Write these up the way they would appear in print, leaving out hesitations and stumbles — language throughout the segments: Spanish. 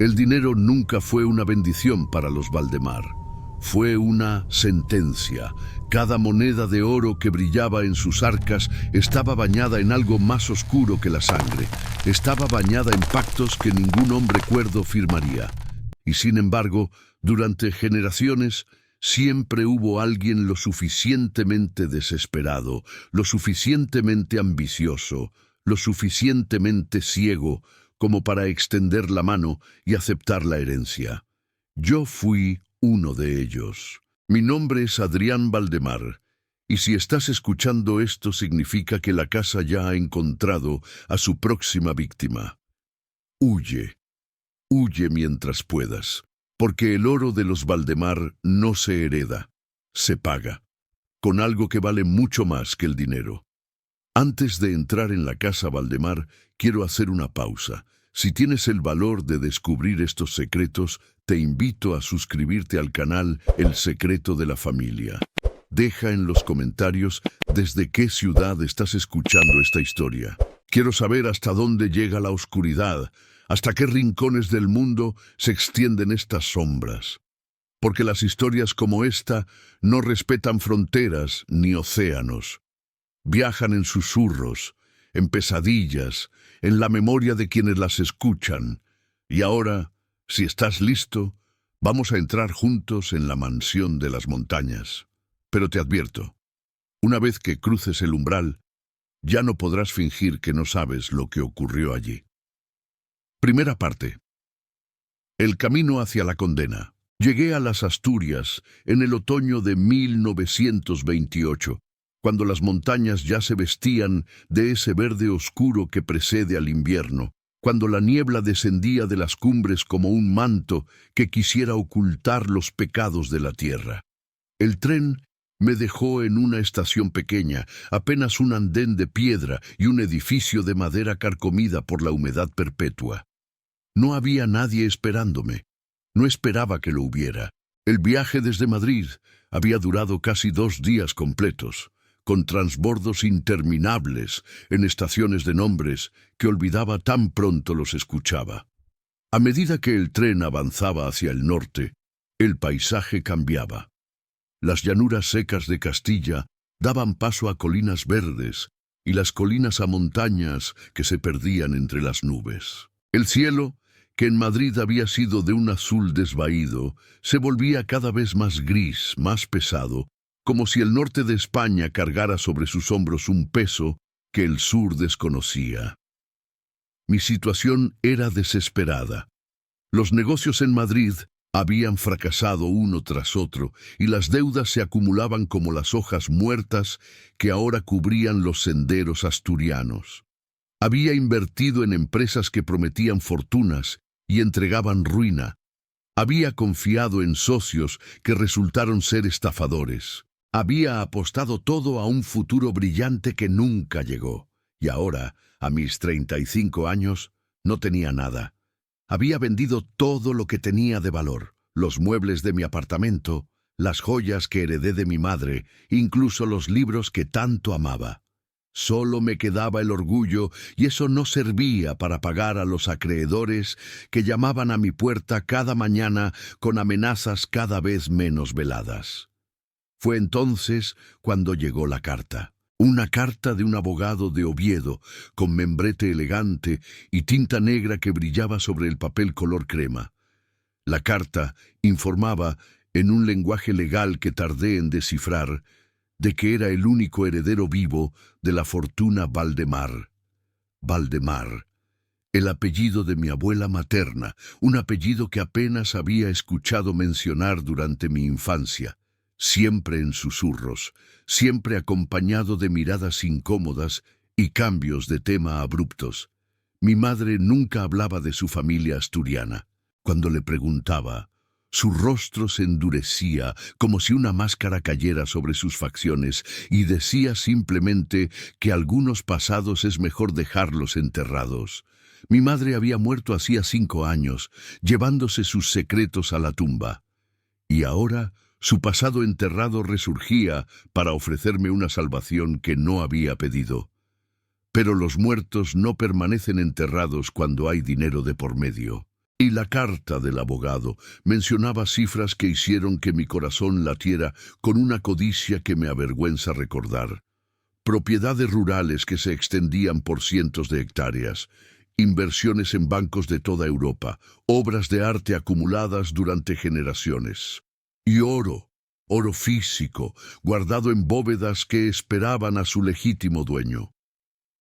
El dinero nunca fue una bendición para los Valdemar. Fue una sentencia. Cada moneda de oro que brillaba en sus arcas estaba bañada en algo más oscuro que la sangre. Estaba bañada en pactos que ningún hombre cuerdo firmaría. Y sin embargo, durante generaciones, siempre hubo alguien lo suficientemente desesperado, lo suficientemente ambicioso, lo suficientemente ciego como para extender la mano y aceptar la herencia. Yo fui uno de ellos. Mi nombre es Adrián Valdemar, y si estás escuchando esto significa que la casa ya ha encontrado a su próxima víctima. Huye, huye mientras puedas, porque el oro de los Valdemar no se hereda, se paga, con algo que vale mucho más que el dinero. Antes de entrar en la casa Valdemar, quiero hacer una pausa. Si tienes el valor de descubrir estos secretos, te invito a suscribirte al canal El Secreto de la Familia. Deja en los comentarios desde qué ciudad estás escuchando esta historia. Quiero saber hasta dónde llega la oscuridad, hasta qué rincones del mundo se extienden estas sombras. Porque las historias como esta no respetan fronteras ni océanos. Viajan en susurros, en pesadillas, en la memoria de quienes las escuchan. Y ahora, si estás listo, vamos a entrar juntos en la mansión de las montañas. Pero te advierto, una vez que cruces el umbral, ya no podrás fingir que no sabes lo que ocurrió allí. Primera parte. El camino hacia la condena. Llegué a las Asturias en el otoño de 1928, cuando las montañas ya se vestían de ese verde oscuro que precede al invierno, cuando la niebla descendía de las cumbres como un manto que quisiera ocultar los pecados de la tierra. El tren me dejó en una estación pequeña, apenas un andén de piedra y un edificio de madera carcomida por la humedad perpetua. No había nadie esperándome. No esperaba que lo hubiera. El viaje desde Madrid había durado casi 2 días completos, con transbordos interminables en estaciones de nombres que olvidaba tan pronto los escuchaba. A medida que el tren avanzaba hacia el norte, el paisaje cambiaba. Las llanuras secas de Castilla daban paso a colinas verdes y las colinas a montañas que se perdían entre las nubes. El cielo, que en Madrid había sido de un azul desvaído, se volvía cada vez más gris, más pesado, como si el norte de España cargara sobre sus hombros un peso que el sur desconocía. Mi situación era desesperada. Los negocios en Madrid habían fracasado uno tras otro, y las deudas se acumulaban como las hojas muertas que ahora cubrían los senderos asturianos. Había invertido en empresas que prometían fortunas y entregaban ruina. Había confiado en socios que resultaron ser estafadores. Había apostado todo a un futuro brillante que nunca llegó. Y ahora, a mis 35 años, no tenía nada. Había vendido todo lo que tenía de valor. Los muebles de mi apartamento, las joyas que heredé de mi madre, incluso los libros que tanto amaba. Solo me quedaba el orgullo, y eso no servía para pagar a los acreedores que llamaban a mi puerta cada mañana con amenazas cada vez menos veladas. Fue entonces cuando llegó la carta. Una carta de un abogado de Oviedo, con membrete elegante y tinta negra que brillaba sobre el papel color crema. La carta informaba, en un lenguaje legal que tardé en descifrar, de que era el único heredero vivo de la fortuna Valdemar. Valdemar, el apellido de mi abuela materna, un apellido que apenas había escuchado mencionar durante mi infancia. Siempre en susurros, siempre acompañado de miradas incómodas y cambios de tema abruptos. Mi madre nunca hablaba de su familia asturiana. Cuando le preguntaba, su rostro se endurecía como si una máscara cayera sobre sus facciones y decía simplemente que algunos pasados es mejor dejarlos enterrados. Mi madre había muerto hacía 5 años, llevándose sus secretos a la tumba. Y ahora su pasado enterrado resurgía para ofrecerme una salvación que no había pedido. Pero los muertos no permanecen enterrados cuando hay dinero de por medio. Y la carta del abogado mencionaba cifras que hicieron que mi corazón latiera con una codicia que me avergüenza recordar. Propiedades rurales que se extendían por cientos de hectáreas, inversiones en bancos de toda Europa, obras de arte acumuladas durante generaciones. Y oro físico, guardado en bóvedas que esperaban a su legítimo dueño.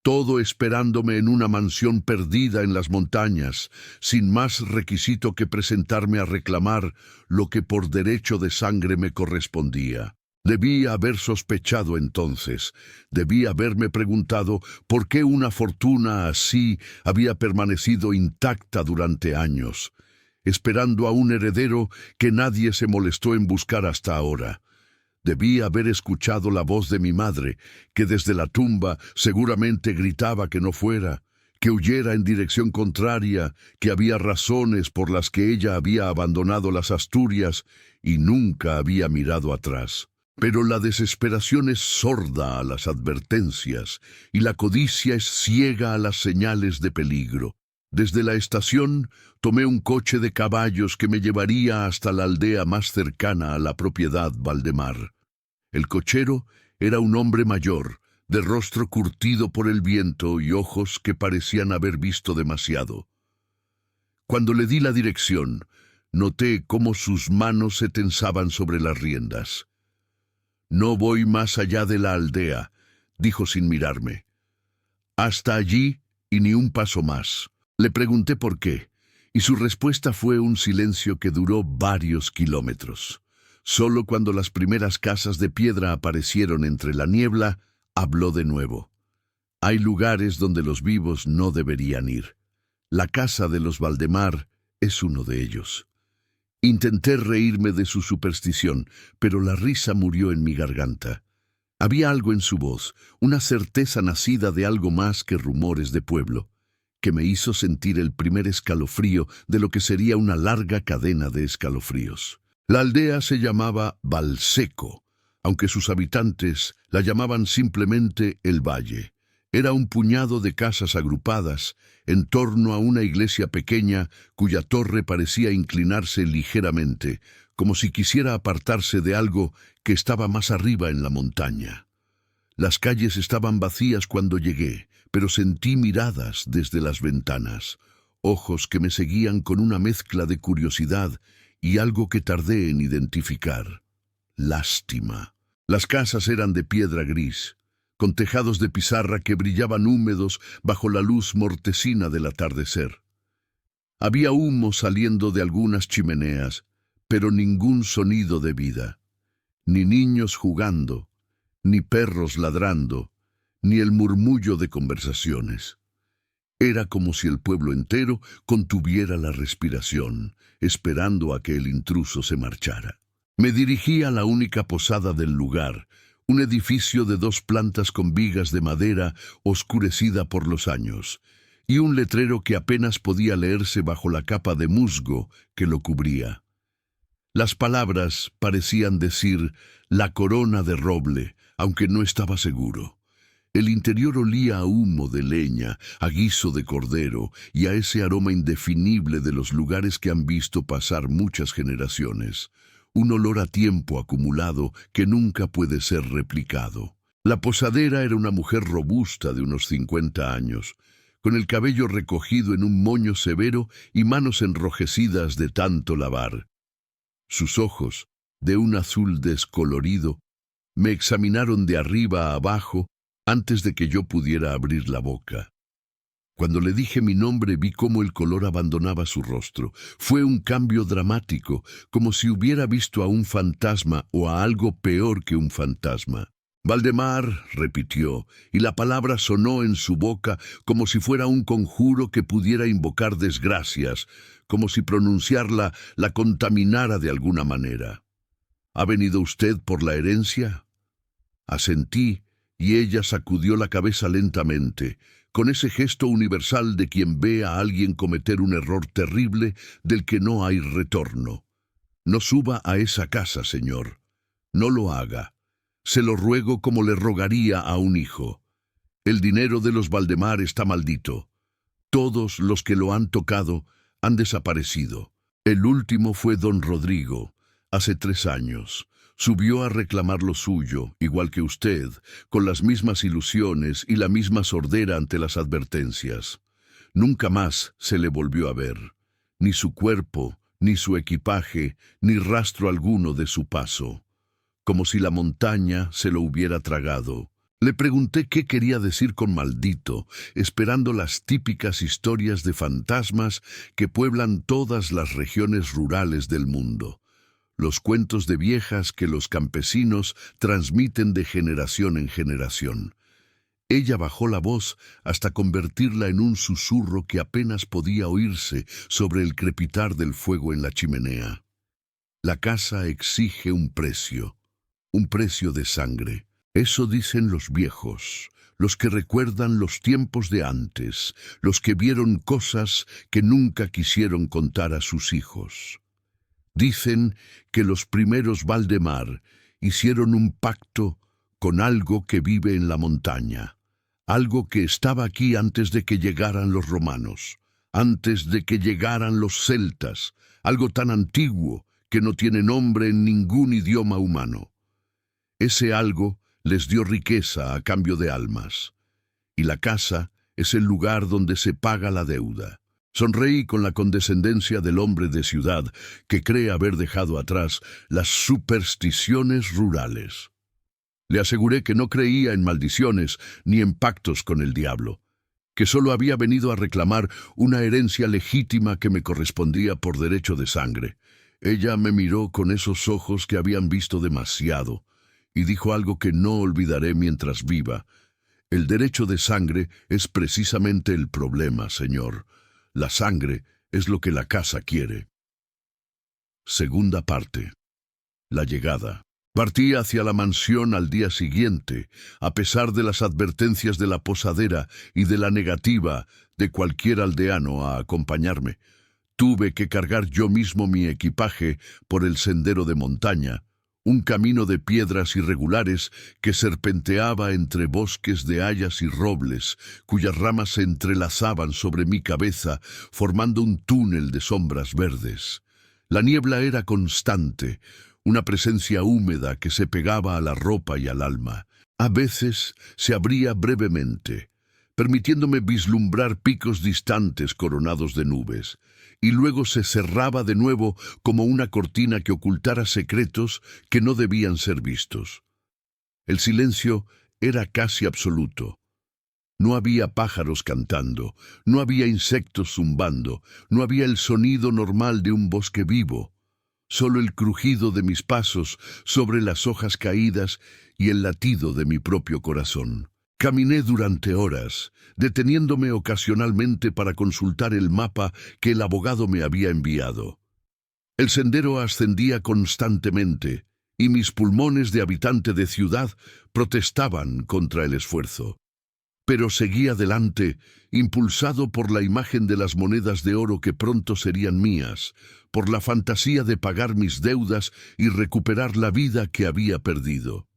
Todo esperándome en una mansión perdida en las montañas, sin más requisito que presentarme a reclamar lo que por derecho de sangre me correspondía. Debí haber sospechado entonces, debí haberme preguntado por qué una fortuna así había permanecido intacta durante años, esperando a un heredero que nadie se molestó en buscar hasta ahora. Debí haber escuchado la voz de mi madre, que desde la tumba seguramente gritaba que no fuera, que huyera en dirección contraria, que había razones por las que ella había abandonado las Asturias y nunca había mirado atrás. Pero la desesperación es sorda a las advertencias y la codicia es ciega a las señales de peligro. Desde la estación tomé un coche de caballos que me llevaría hasta la aldea más cercana a la propiedad Valdemar. El cochero era un hombre mayor, de rostro curtido por el viento y ojos que parecían haber visto demasiado. Cuando le di la dirección, noté cómo sus manos se tensaban sobre las riendas. «No voy más allá de la aldea», dijo sin mirarme. «Hasta allí y ni un paso más». Le pregunté por qué, y su respuesta fue un silencio que duró varios kilómetros. Solo cuando las primeras casas de piedra aparecieron entre la niebla, habló de nuevo. «Hay lugares donde los vivos no deberían ir. La casa de los Valdemar es uno de ellos». Intenté reírme de su superstición, pero la risa murió en mi garganta. Había algo en su voz, una certeza nacida de algo más que rumores de pueblo, que me hizo sentir el primer escalofrío de lo que sería una larga cadena de escalofríos. La aldea se llamaba Valseco, aunque sus habitantes la llamaban simplemente El Valle. Era un puñado de casas agrupadas en torno a una iglesia pequeña cuya torre parecía inclinarse ligeramente, como si quisiera apartarse de algo que estaba más arriba en la montaña. Las calles estaban vacías cuando llegué, pero sentí miradas desde las ventanas, ojos que me seguían con una mezcla de curiosidad y algo que tardé en identificar: lástima. Las casas eran de piedra gris, con tejados de pizarra que brillaban húmedos bajo la luz mortecina del atardecer. Había humo saliendo de algunas chimeneas, pero ningún sonido de vida. Ni niños jugando, ni perros ladrando, ni el murmullo de conversaciones. Era como si el pueblo entero contuviera la respiración, esperando a que el intruso se marchara. Me dirigí a la única posada del lugar, un edificio de 2 plantas con vigas de madera oscurecida por los años, y un letrero que apenas podía leerse bajo la capa de musgo que lo cubría. Las palabras parecían decir «la corona de roble», aunque no estaba seguro. El interior olía a humo de leña, a guiso de cordero y a ese aroma indefinible de los lugares que han visto pasar muchas generaciones. Un olor a tiempo acumulado que nunca puede ser replicado. La posadera era una mujer robusta de unos 50 años, con el cabello recogido en un moño severo y manos enrojecidas de tanto lavar. Sus ojos, de un azul descolorido, me examinaron de arriba a abajo antes de que yo pudiera abrir la boca. Cuando le dije mi nombre vi cómo el color abandonaba su rostro. Fue un cambio dramático, como si hubiera visto a un fantasma o a algo peor que un fantasma. «Valdemar», repitió, y la palabra sonó en su boca como si fuera un conjuro que pudiera invocar desgracias, como si pronunciarla la contaminara de alguna manera. «¿Ha venido usted por la herencia?» Asentí, y ella sacudió la cabeza lentamente, con ese gesto universal de quien ve a alguien cometer un error terrible del que no hay retorno. «No suba a esa casa, señor. No lo haga. Se lo ruego como le rogaría a un hijo. El dinero de los Valdemar está maldito. Todos los que lo han tocado han desaparecido. El último fue don Rodrigo, hace 3 años. Subió a reclamar lo suyo, igual que usted, con las mismas ilusiones y la misma sordera ante las advertencias. Nunca más se le volvió a ver, ni su cuerpo, ni su equipaje, ni rastro alguno de su paso, como si la montaña se lo hubiera tragado. Le pregunté qué quería decir con maldito, esperando las típicas historias de fantasmas que pueblan todas las regiones rurales del mundo. Los cuentos de viejas que los campesinos transmiten de generación en generación. Ella bajó la voz hasta convertirla en un susurro que apenas podía oírse sobre el crepitar del fuego en la chimenea. La casa exige un precio de sangre. Eso dicen los viejos, los que recuerdan los tiempos de antes, los que vieron cosas que nunca quisieron contar a sus hijos. Dicen que los primeros Valdemar hicieron un pacto con algo que vive en la montaña, algo que estaba aquí antes de que llegaran los romanos, antes de que llegaran los celtas, algo tan antiguo que no tiene nombre en ningún idioma humano. Ese algo les dio riqueza a cambio de almas, y la casa es el lugar donde se paga la deuda. Sonreí con la condescendencia del hombre de ciudad que cree haber dejado atrás las supersticiones rurales. Le aseguré que no creía en maldiciones ni en pactos con el diablo, que solo había venido a reclamar una herencia legítima que me correspondía por derecho de sangre. Ella me miró con esos ojos que habían visto demasiado, y dijo algo que no olvidaré mientras viva. El derecho de sangre es precisamente el problema, señor. La sangre es lo que la casa quiere. Segunda parte. La llegada. Partí hacia la mansión al día siguiente, a pesar de las advertencias de la posadera y de la negativa de cualquier aldeano a acompañarme. Tuve que cargar yo mismo mi equipaje por el sendero de montaña, un camino de piedras irregulares que serpenteaba entre bosques de hayas y robles, cuyas ramas se entrelazaban sobre mi cabeza, formando un túnel de sombras verdes. La niebla era constante, una presencia húmeda que se pegaba a la ropa y al alma. A veces se abría brevemente, permitiéndome vislumbrar picos distantes coronados de nubes, y luego se cerraba de nuevo como una cortina que ocultara secretos que no debían ser vistos. El silencio era casi absoluto. No había pájaros cantando, no había insectos zumbando, no había el sonido normal de un bosque vivo, solo el crujido de mis pasos sobre las hojas caídas y el latido de mi propio corazón. Caminé durante horas, deteniéndome ocasionalmente para consultar el mapa que el abogado me había enviado. El sendero ascendía constantemente, y mis pulmones de habitante de ciudad protestaban contra el esfuerzo. Pero seguí adelante, impulsado por la imagen de las monedas de oro que pronto serían mías, por la fantasía de pagar mis deudas y recuperar la vida que había perdido.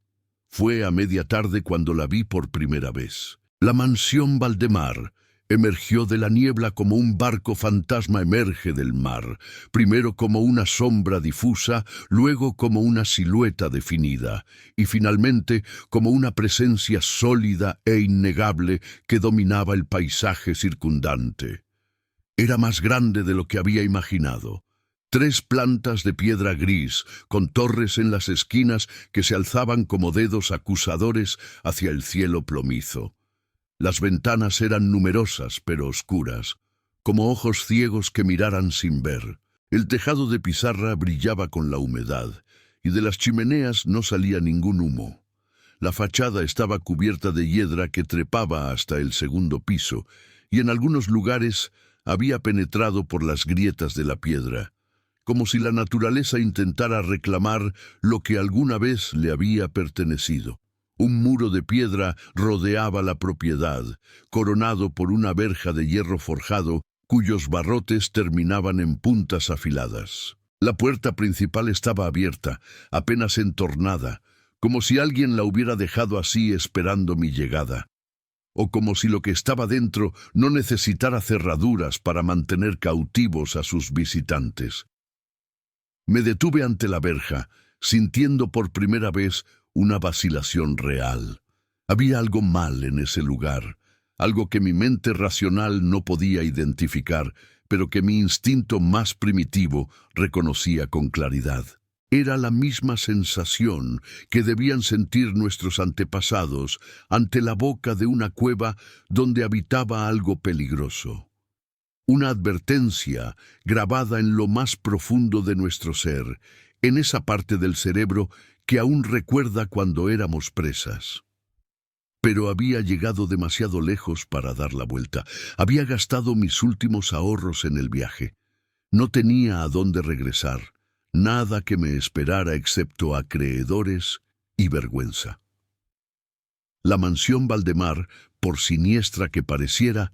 Fue a media tarde cuando la vi por primera vez. La mansión Valdemar emergió de la niebla como un barco fantasma emerge del mar, primero como una sombra difusa, luego como una silueta definida, y finalmente como una presencia sólida e innegable que dominaba el paisaje circundante. Era más grande de lo que había imaginado. 3 plantas de piedra gris, con torres en las esquinas que se alzaban como dedos acusadores hacia el cielo plomizo. Las ventanas eran numerosas pero oscuras, como ojos ciegos que miraran sin ver. El tejado de pizarra brillaba con la humedad, y de las chimeneas no salía ningún humo. La fachada estaba cubierta de hiedra que trepaba hasta el 2.º piso, y en algunos lugares había penetrado por las grietas de la piedra, como si la naturaleza intentara reclamar lo que alguna vez le había pertenecido. Un muro de piedra rodeaba la propiedad, coronado por una verja de hierro forjado, cuyos barrotes terminaban en puntas afiladas. La puerta principal estaba abierta, apenas entornada, como si alguien la hubiera dejado así esperando mi llegada. o como si lo que estaba dentro no necesitara cerraduras para mantener cautivos a sus visitantes. Me detuve ante la verja, sintiendo por primera vez una vacilación real. Había algo mal en ese lugar, algo que mi mente racional no podía identificar, pero que mi instinto más primitivo reconocía con claridad. Era la misma sensación que debían sentir nuestros antepasados ante la boca de una cueva donde habitaba algo peligroso. Una advertencia grabada en lo más profundo de nuestro ser, en esa parte del cerebro que aún recuerda cuando éramos presas. Pero había llegado demasiado lejos para dar la vuelta. Había gastado mis últimos ahorros en el viaje. No tenía a dónde regresar, nada que me esperara excepto acreedores y vergüenza. La mansión Valdemar, por siniestra que pareciera,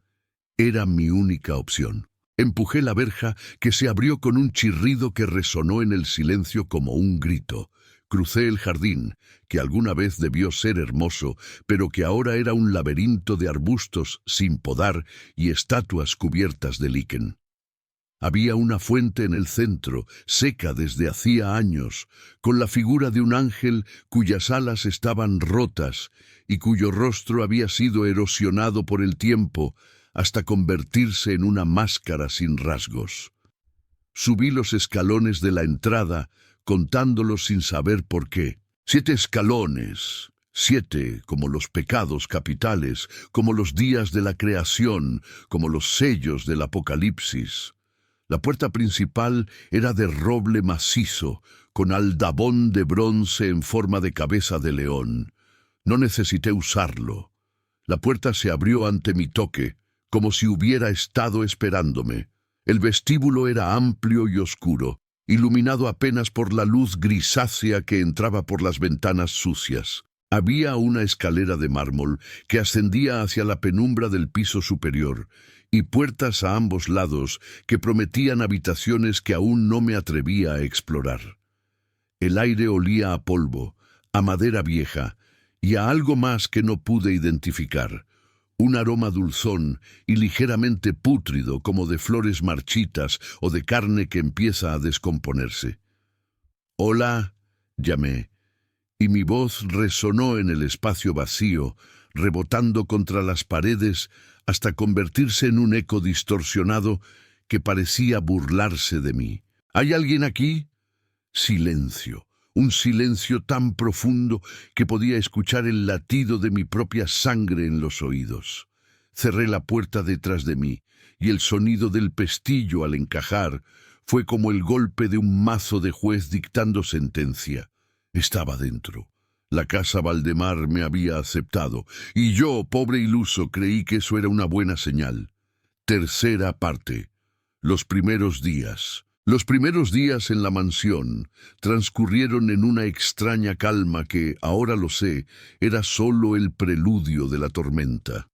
era mi única opción. Empujé la verja, que se abrió con un chirrido que resonó en el silencio como un grito. Crucé el jardín, que alguna vez debió ser hermoso, pero que ahora era un laberinto de arbustos sin podar y estatuas cubiertas de liquen. Había una fuente en el centro, seca desde hacía años, con la figura de un ángel cuyas alas estaban rotas y cuyo rostro había sido erosionado por el tiempo hasta convertirse en una máscara sin rasgos. Subí los escalones de la entrada, contándolos sin saber por qué. 7 escalones, 7 como los pecados capitales, como los días de la creación, como los sellos del Apocalipsis. La puerta principal era de roble macizo, con aldabón de bronce en forma de cabeza de león. No necesité usarlo. La puerta se abrió ante mi toque, como si hubiera estado esperándome. El vestíbulo era amplio y oscuro, iluminado apenas por la luz grisácea que entraba por las ventanas sucias. Había una escalera de mármol que ascendía hacia la penumbra del piso superior, y puertas a ambos lados que prometían habitaciones que aún no me atrevía a explorar. El aire olía a polvo, a madera vieja, y a algo más que no pude identificar. Un aroma dulzón y ligeramente pútrido, como de flores marchitas o de carne que empieza a descomponerse. «Hola», llamé, y mi voz resonó en el espacio vacío, rebotando contra las paredes hasta convertirse en un eco distorsionado que parecía burlarse de mí. «¿Hay alguien aquí?» Silencio. Un silencio tan profundo que podía escuchar el latido de mi propia sangre en los oídos. Cerré la puerta detrás de mí, y el sonido del pestillo al encajar fue como el golpe de un mazo de juez dictando sentencia. Estaba dentro. La casa Valdemar me había aceptado, y yo, pobre iluso, creí que eso era una buena señal. Tercera parte. Los primeros días. Los primeros días en la mansión transcurrieron en una extraña calma que, ahora lo sé, era solo el preludio de la tormenta.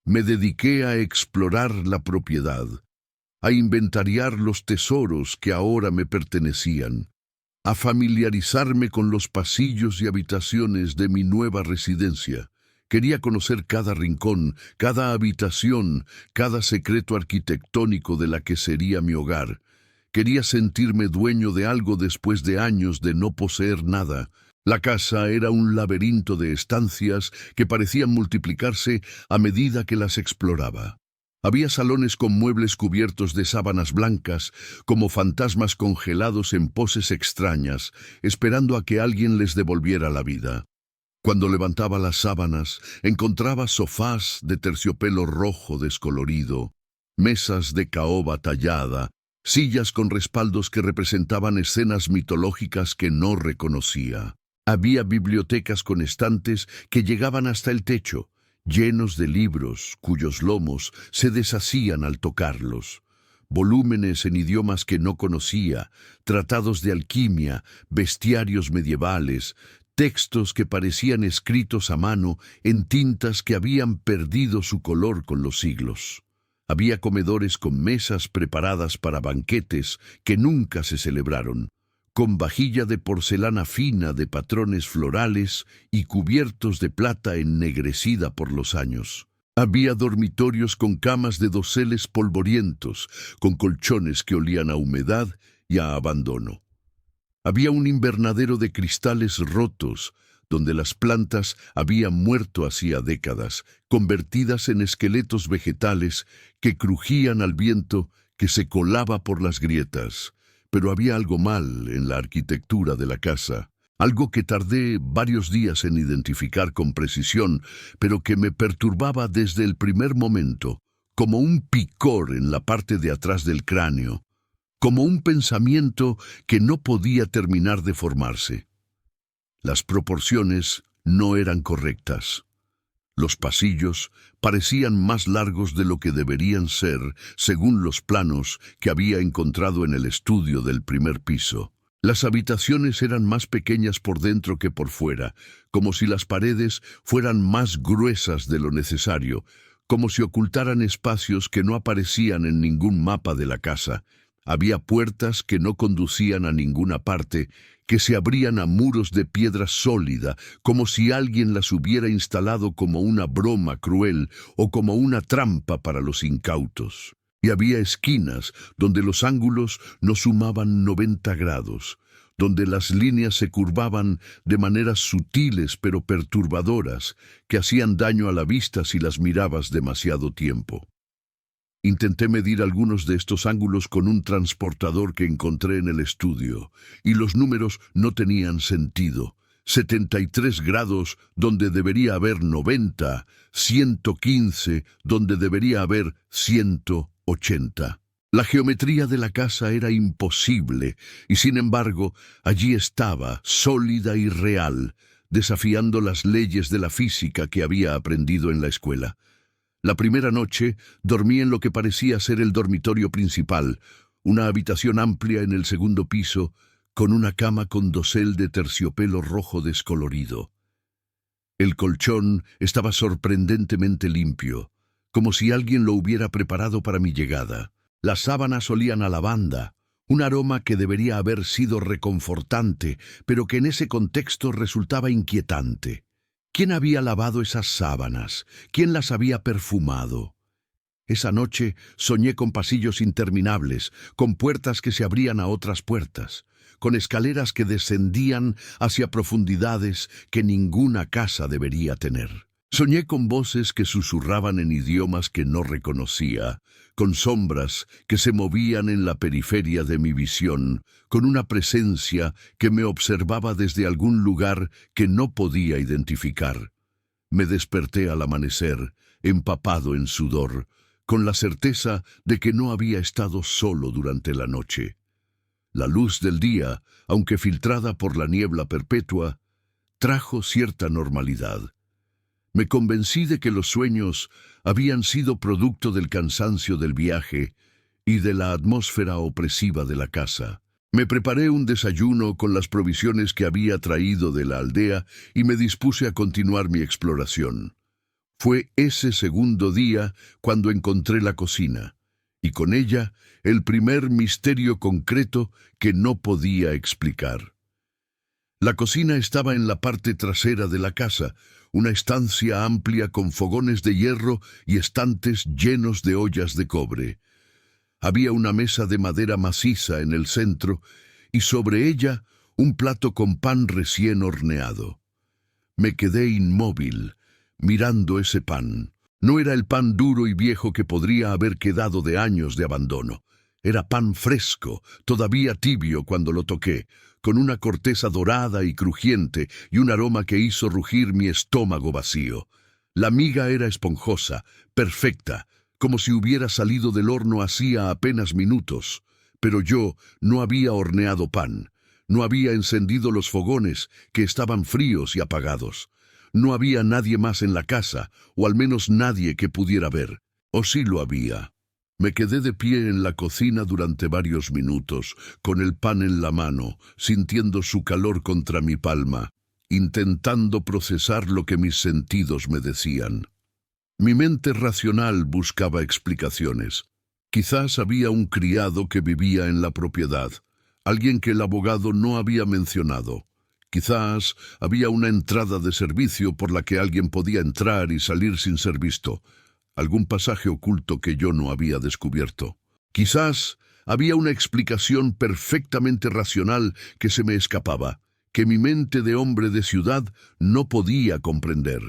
Me dediqué a explorar la propiedad, a inventariar los tesoros que ahora me pertenecían, a familiarizarme con los pasillos y habitaciones de mi nueva residencia. Quería conocer cada rincón, cada habitación, cada secreto arquitectónico de la que sería mi hogar. Quería sentirme dueño de algo después de años de no poseer nada. La casa era un laberinto de estancias que parecían multiplicarse a medida que las exploraba. Había salones con muebles cubiertos de sábanas blancas, como fantasmas congelados en poses extrañas, esperando a que alguien les devolviera la vida. Cuando levantaba las sábanas, encontraba sofás de terciopelo rojo descolorido, mesas de caoba tallada, sillas con respaldos que representaban escenas mitológicas que no reconocía. Había bibliotecas con estantes que llegaban hasta el techo, llenos de libros cuyos lomos se deshacían al tocarlos. Volúmenes en idiomas que no conocía, tratados de alquimia, bestiarios medievales, textos que parecían escritos a mano en tintas que habían perdido su color con los siglos. Había comedores con mesas preparadas para banquetes que nunca se celebraron, con vajilla de porcelana fina de patrones florales y cubiertos de plata ennegrecida por los años. Había dormitorios con camas de doseles polvorientos, con colchones que olían a humedad y a abandono. Había un invernadero de cristales rotos, donde las plantas habían muerto hacía décadas, convertidas en esqueletos vegetales que crujían al viento que se colaba por las grietas. Pero había algo mal en la arquitectura de la casa, algo que tardé varios días en identificar con precisión, pero que me perturbaba desde el primer momento, como un picor en la parte de atrás del cráneo, como un pensamiento que no podía terminar de formarse. Las proporciones no eran correctas. Los pasillos parecían más largos de lo que deberían ser, según los planos que había encontrado en el estudio del primer piso. Las habitaciones eran más pequeñas por dentro que por fuera, como si las paredes fueran más gruesas de lo necesario, como si ocultaran espacios que no aparecían en ningún mapa de la casa. Había puertas que no conducían a ninguna parte, que se abrían a muros de piedra sólida, como si alguien las hubiera instalado como una broma cruel o como una trampa para los incautos. Y había esquinas donde los ángulos no sumaban 90 grados, donde las líneas se curvaban de maneras sutiles pero perturbadoras, que hacían daño a la vista si las mirabas demasiado tiempo. Intenté medir algunos de estos ángulos con un transportador que encontré en el estudio, y los números no tenían sentido. 73 grados donde debería haber 90, 115 donde debería haber 180. La geometría de la casa era imposible, y sin embargo, allí estaba, sólida y real, desafiando las leyes de la física que había aprendido en la escuela. La primera noche dormí en lo que parecía ser el dormitorio principal, una habitación amplia en el segundo piso, con una cama con dosel de terciopelo rojo descolorido. El colchón estaba sorprendentemente limpio, como si alguien lo hubiera preparado para mi llegada. Las sábanas olían a lavanda, un aroma que debería haber sido reconfortante, pero que en ese contexto resultaba inquietante. ¿Quién había lavado esas sábanas? ¿Quién las había perfumado? Esa noche soñé con pasillos interminables, con puertas que se abrían a otras puertas, con escaleras que descendían hacia profundidades que ninguna casa debería tener. Soñé con voces que susurraban en idiomas que no reconocía, con sombras que se movían en la periferia de mi visión, con una presencia que me observaba desde algún lugar que no podía identificar. Me desperté al amanecer, empapado en sudor, con la certeza de que no había estado solo durante la noche. La luz del día, aunque filtrada por la niebla perpetua, trajo cierta normalidad. Me convencí de que los sueños habían sido producto del cansancio del viaje y de la atmósfera opresiva de la casa. Me preparé un desayuno con las provisiones que había traído de la aldea y me dispuse a continuar mi exploración. Fue ese segundo día cuando encontré la cocina, y con ella el primer misterio concreto que no podía explicar. La cocina estaba en la parte trasera de la casa, una estancia amplia con fogones de hierro y estantes llenos de ollas de cobre. Había una mesa de madera maciza en el centro y sobre ella un plato con pan recién horneado. Me quedé inmóvil, mirando ese pan. No era el pan duro y viejo que podría haber quedado de años de abandono. Era pan fresco, todavía tibio cuando lo toqué, con una corteza dorada y crujiente y un aroma que hizo rugir mi estómago vacío. La miga era esponjosa, perfecta, como si hubiera salido del horno hacía apenas minutos. Pero yo no había horneado pan, no había encendido los fogones, que estaban fríos y apagados. No había nadie más en la casa, o al menos nadie que pudiera ver. ¿O sí lo había? Me quedé de pie en la cocina durante varios minutos, con el pan en la mano, sintiendo su calor contra mi palma, intentando procesar lo que mis sentidos me decían. Mi mente racional buscaba explicaciones. Quizás había un criado que vivía en la propiedad, alguien que el abogado no había mencionado. Quizás había una entrada de servicio por la que alguien podía entrar y salir sin ser visto. algún pasaje oculto que yo no había descubierto. Quizás había una explicación perfectamente racional que se me escapaba, que mi mente de hombre de ciudad no podía comprender.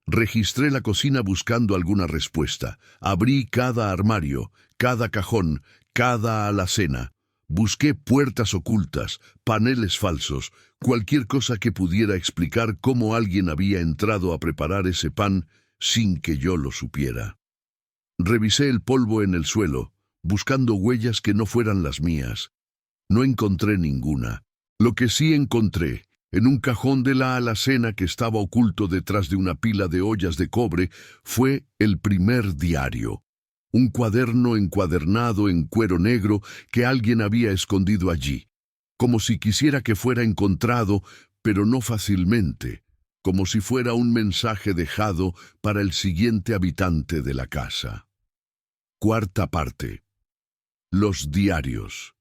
Registré la cocina buscando alguna respuesta. Abrí cada armario, cada cajón, cada alacena. Busqué puertas ocultas, paneles falsos, cualquier cosa que pudiera explicar cómo alguien había entrado a preparar ese pan sin que yo lo supiera. Revisé el polvo en el suelo, buscando huellas que no fueran las mías. No encontré ninguna. Lo que sí encontré, en un cajón de la alacena que estaba oculto detrás de una pila de ollas de cobre, fue el primer diario. Un cuaderno encuadernado en cuero negro que alguien había escondido allí, como si quisiera que fuera encontrado, pero no fácilmente, como si fuera un mensaje dejado para el siguiente habitante de la casa. Cuarta parte. Los diarios.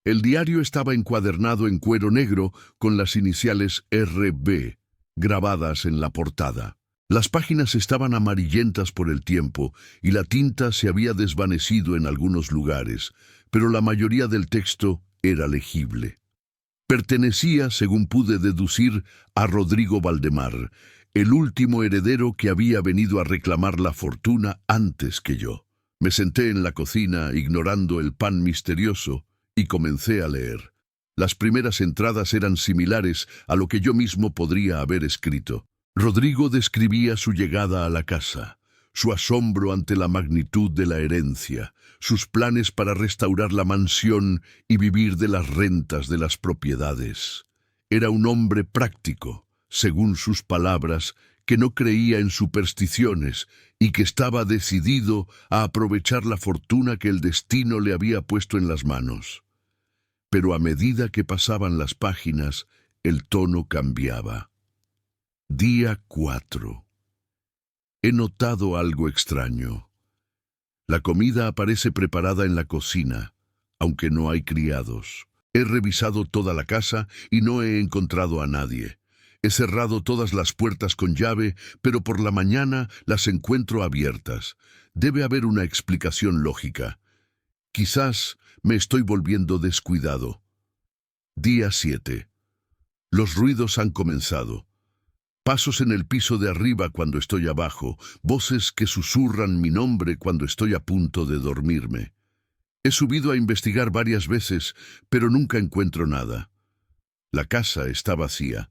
El diario estaba encuadernado en cuero negro con las iniciales RB grabadas en la portada. Las páginas estaban amarillentas por el tiempo y la tinta se había desvanecido en algunos lugares, pero la mayoría del texto era legible. Pertenecía, según pude deducir, a Rodrigo Valdemar, el último heredero que había venido a reclamar la fortuna antes que yo. Me senté en la cocina, ignorando el pan misterioso, y comencé a leer. Las primeras entradas eran similares a lo que yo mismo podría haber escrito. Rodrigo describía su llegada a la casa, su asombro ante la magnitud de la herencia, sus planes para restaurar la mansión y vivir de las rentas de las propiedades. Era un hombre práctico, según sus palabras, que no creía en supersticiones y que estaba decidido a aprovechar la fortuna que el destino le había puesto en las manos. Pero a medida que pasaban las páginas, el tono cambiaba. Día 4. He notado algo extraño. La comida aparece preparada en la cocina, aunque no hay criados. He revisado toda la casa y no he encontrado a nadie. He cerrado todas las puertas con llave, pero por la mañana las encuentro abiertas. Debe haber una explicación lógica. Quizás me estoy volviendo descuidado. Día 7. Los ruidos han comenzado. Pasos en el piso de arriba cuando estoy abajo, voces que susurran mi nombre cuando estoy a punto de dormirme. He subido a investigar varias veces, pero nunca encuentro nada. La casa está vacía,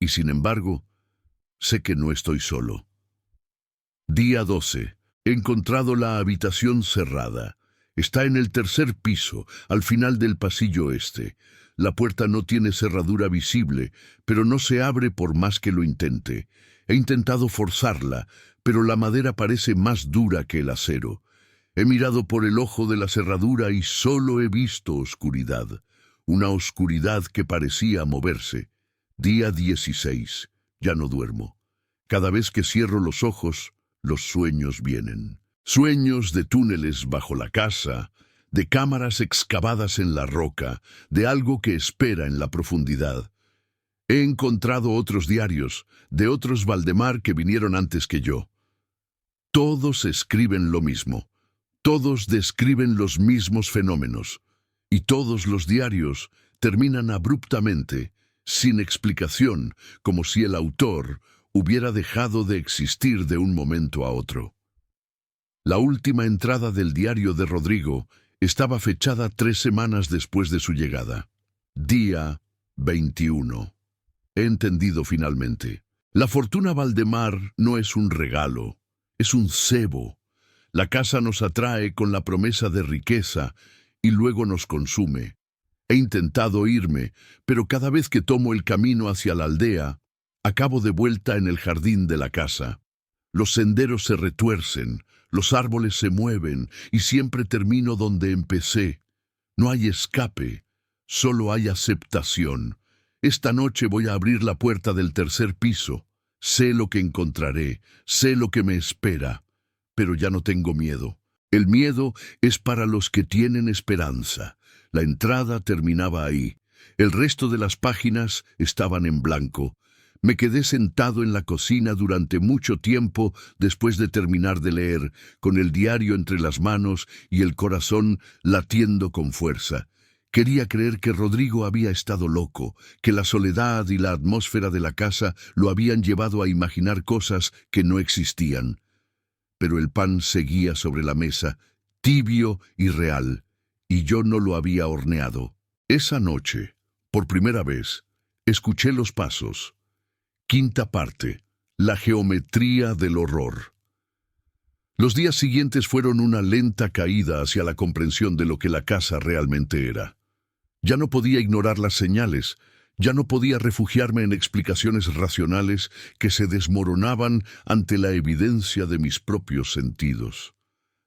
y sin embargo, sé que no estoy solo. Día 12. He encontrado la habitación cerrada. Está en el tercer piso, al final del pasillo este. La puerta no tiene cerradura visible, pero no se abre por más que lo intente. He intentado forzarla, pero la madera parece más dura que el acero. He mirado por el ojo de la cerradura y solo he visto oscuridad. Una oscuridad que parecía moverse. Día 16. Ya no duermo. Cada vez que cierro los ojos, los sueños vienen. Sueños de túneles bajo la casa, de cámaras excavadas en la roca, de algo que espera en la profundidad. He encontrado otros diarios, de otros Valdemar que vinieron antes que yo. Todos escriben lo mismo, todos describen los mismos fenómenos, y todos los diarios terminan abruptamente, sin explicación, como si el autor hubiera dejado de existir de un momento a otro. La última entrada del diario de Rodrigo estaba fechada 3 semanas después de su llegada. Día 21. He entendido finalmente. La fortuna Valdemar no es un regalo, es un cebo. La casa nos atrae con la promesa de riqueza y luego nos consume. He intentado irme, pero cada vez que tomo el camino hacia la aldea, acabo de vuelta en el jardín de la casa. Los senderos se retuercen, los árboles se mueven y siempre termino donde empecé. No hay escape, solo hay aceptación. Esta noche voy a abrir la puerta del tercer piso. Sé lo que encontraré, sé lo que me espera, pero ya no tengo miedo. El miedo es para los que tienen esperanza. La entrada terminaba ahí. El resto de las páginas estaban en blanco. Me quedé sentado en la cocina durante mucho tiempo después de terminar de leer, con el diario entre las manos y el corazón latiendo con fuerza. Quería creer que Rodrigo había estado loco, que la soledad y la atmósfera de la casa lo habían llevado a imaginar cosas que no existían. Pero el pan seguía sobre la mesa, tibio y real, y yo no lo había horneado. Esa noche, por primera vez, escuché los pasos. Quinta parte. La geometría del horror. Los días siguientes fueron una lenta caída hacia la comprensión de lo que la casa realmente era. Ya no podía ignorar las señales, ya no podía refugiarme en explicaciones racionales que se desmoronaban ante la evidencia de mis propios sentidos.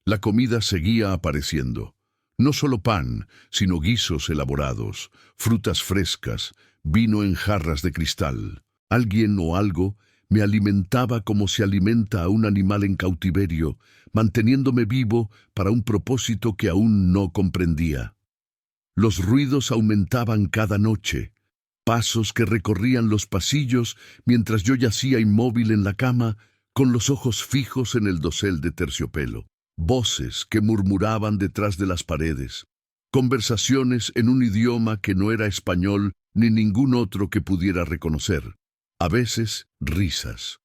La comida seguía apareciendo. No solo pan, sino guisos elaborados, frutas frescas, vino en jarras de cristal. Alguien o algo me alimentaba como se alimenta a un animal en cautiverio, manteniéndome vivo para un propósito que aún no comprendía. Los ruidos aumentaban cada noche, pasos que recorrían los pasillos mientras yo yacía inmóvil en la cama, con los ojos fijos en el dosel de terciopelo, voces que murmuraban detrás de las paredes, conversaciones en un idioma que no era español ni ningún otro que pudiera reconocer. A veces, risas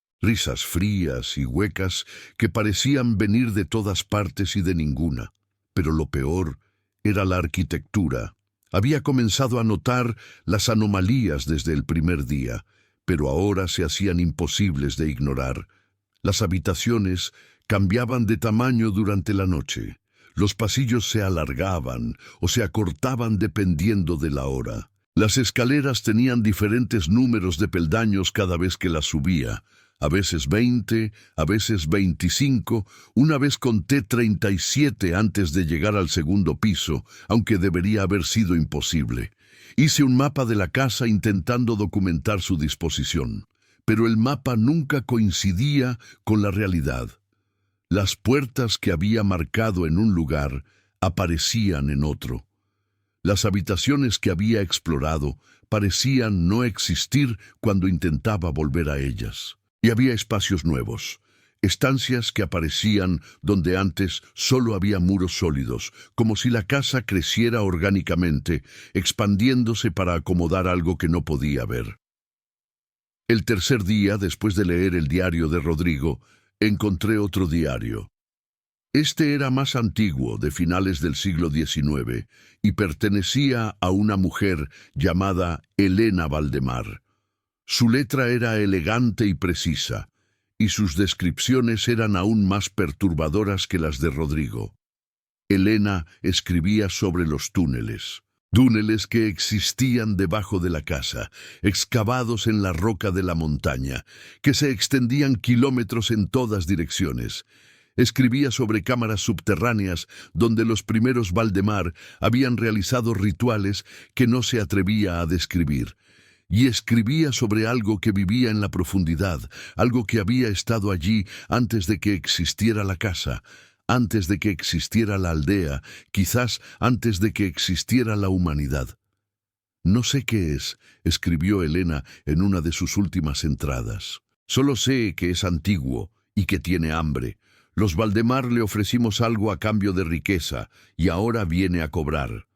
frías y huecas que parecían venir de todas partes y de ninguna. Pero lo peor era la arquitectura. Había comenzado a notar las anomalías desde el primer día, pero ahora se hacían imposibles de ignorar. Las habitaciones cambiaban de tamaño durante la noche. Los pasillos se alargaban o se acortaban dependiendo de la hora. Las escaleras tenían diferentes números de peldaños cada vez que las subía, a veces 20, a veces 25, una vez conté 37 antes de llegar al segundo piso, aunque debería haber sido imposible. Hice un mapa de la casa intentando documentar su disposición, pero el mapa nunca coincidía con la realidad. Las puertas que había marcado en un lugar aparecían en otro. Las habitaciones que había explorado parecían no existir cuando intentaba volver a ellas. Y había espacios nuevos, estancias que aparecían donde antes solo había muros sólidos, como si la casa creciera orgánicamente, expandiéndose para acomodar algo que no podía ver. El tercer día, después de leer el diario de Rodrigo, encontré otro diario. Este era más antiguo, de finales del siglo XIX, y pertenecía a una mujer llamada Elena Valdemar. Su letra era elegante y precisa, y sus descripciones eran aún más perturbadoras que las de Rodrigo. Elena escribía sobre los túneles que existían debajo de la casa, excavados en la roca de la montaña, que se extendían kilómetros en todas direcciones. Escribía sobre cámaras subterráneas donde los primeros Valdemar habían realizado rituales que no se atrevía a describir. Y escribía sobre algo que vivía en la profundidad, algo que había estado allí antes de que existiera la casa, antes de que existiera la aldea, quizás antes de que existiera la humanidad. No sé qué es, escribió Elena en una de sus últimas entradas. Solo sé que es antiguo y que tiene hambre. Los Valdemar le ofrecimos algo a cambio de riqueza y ahora viene a cobrar.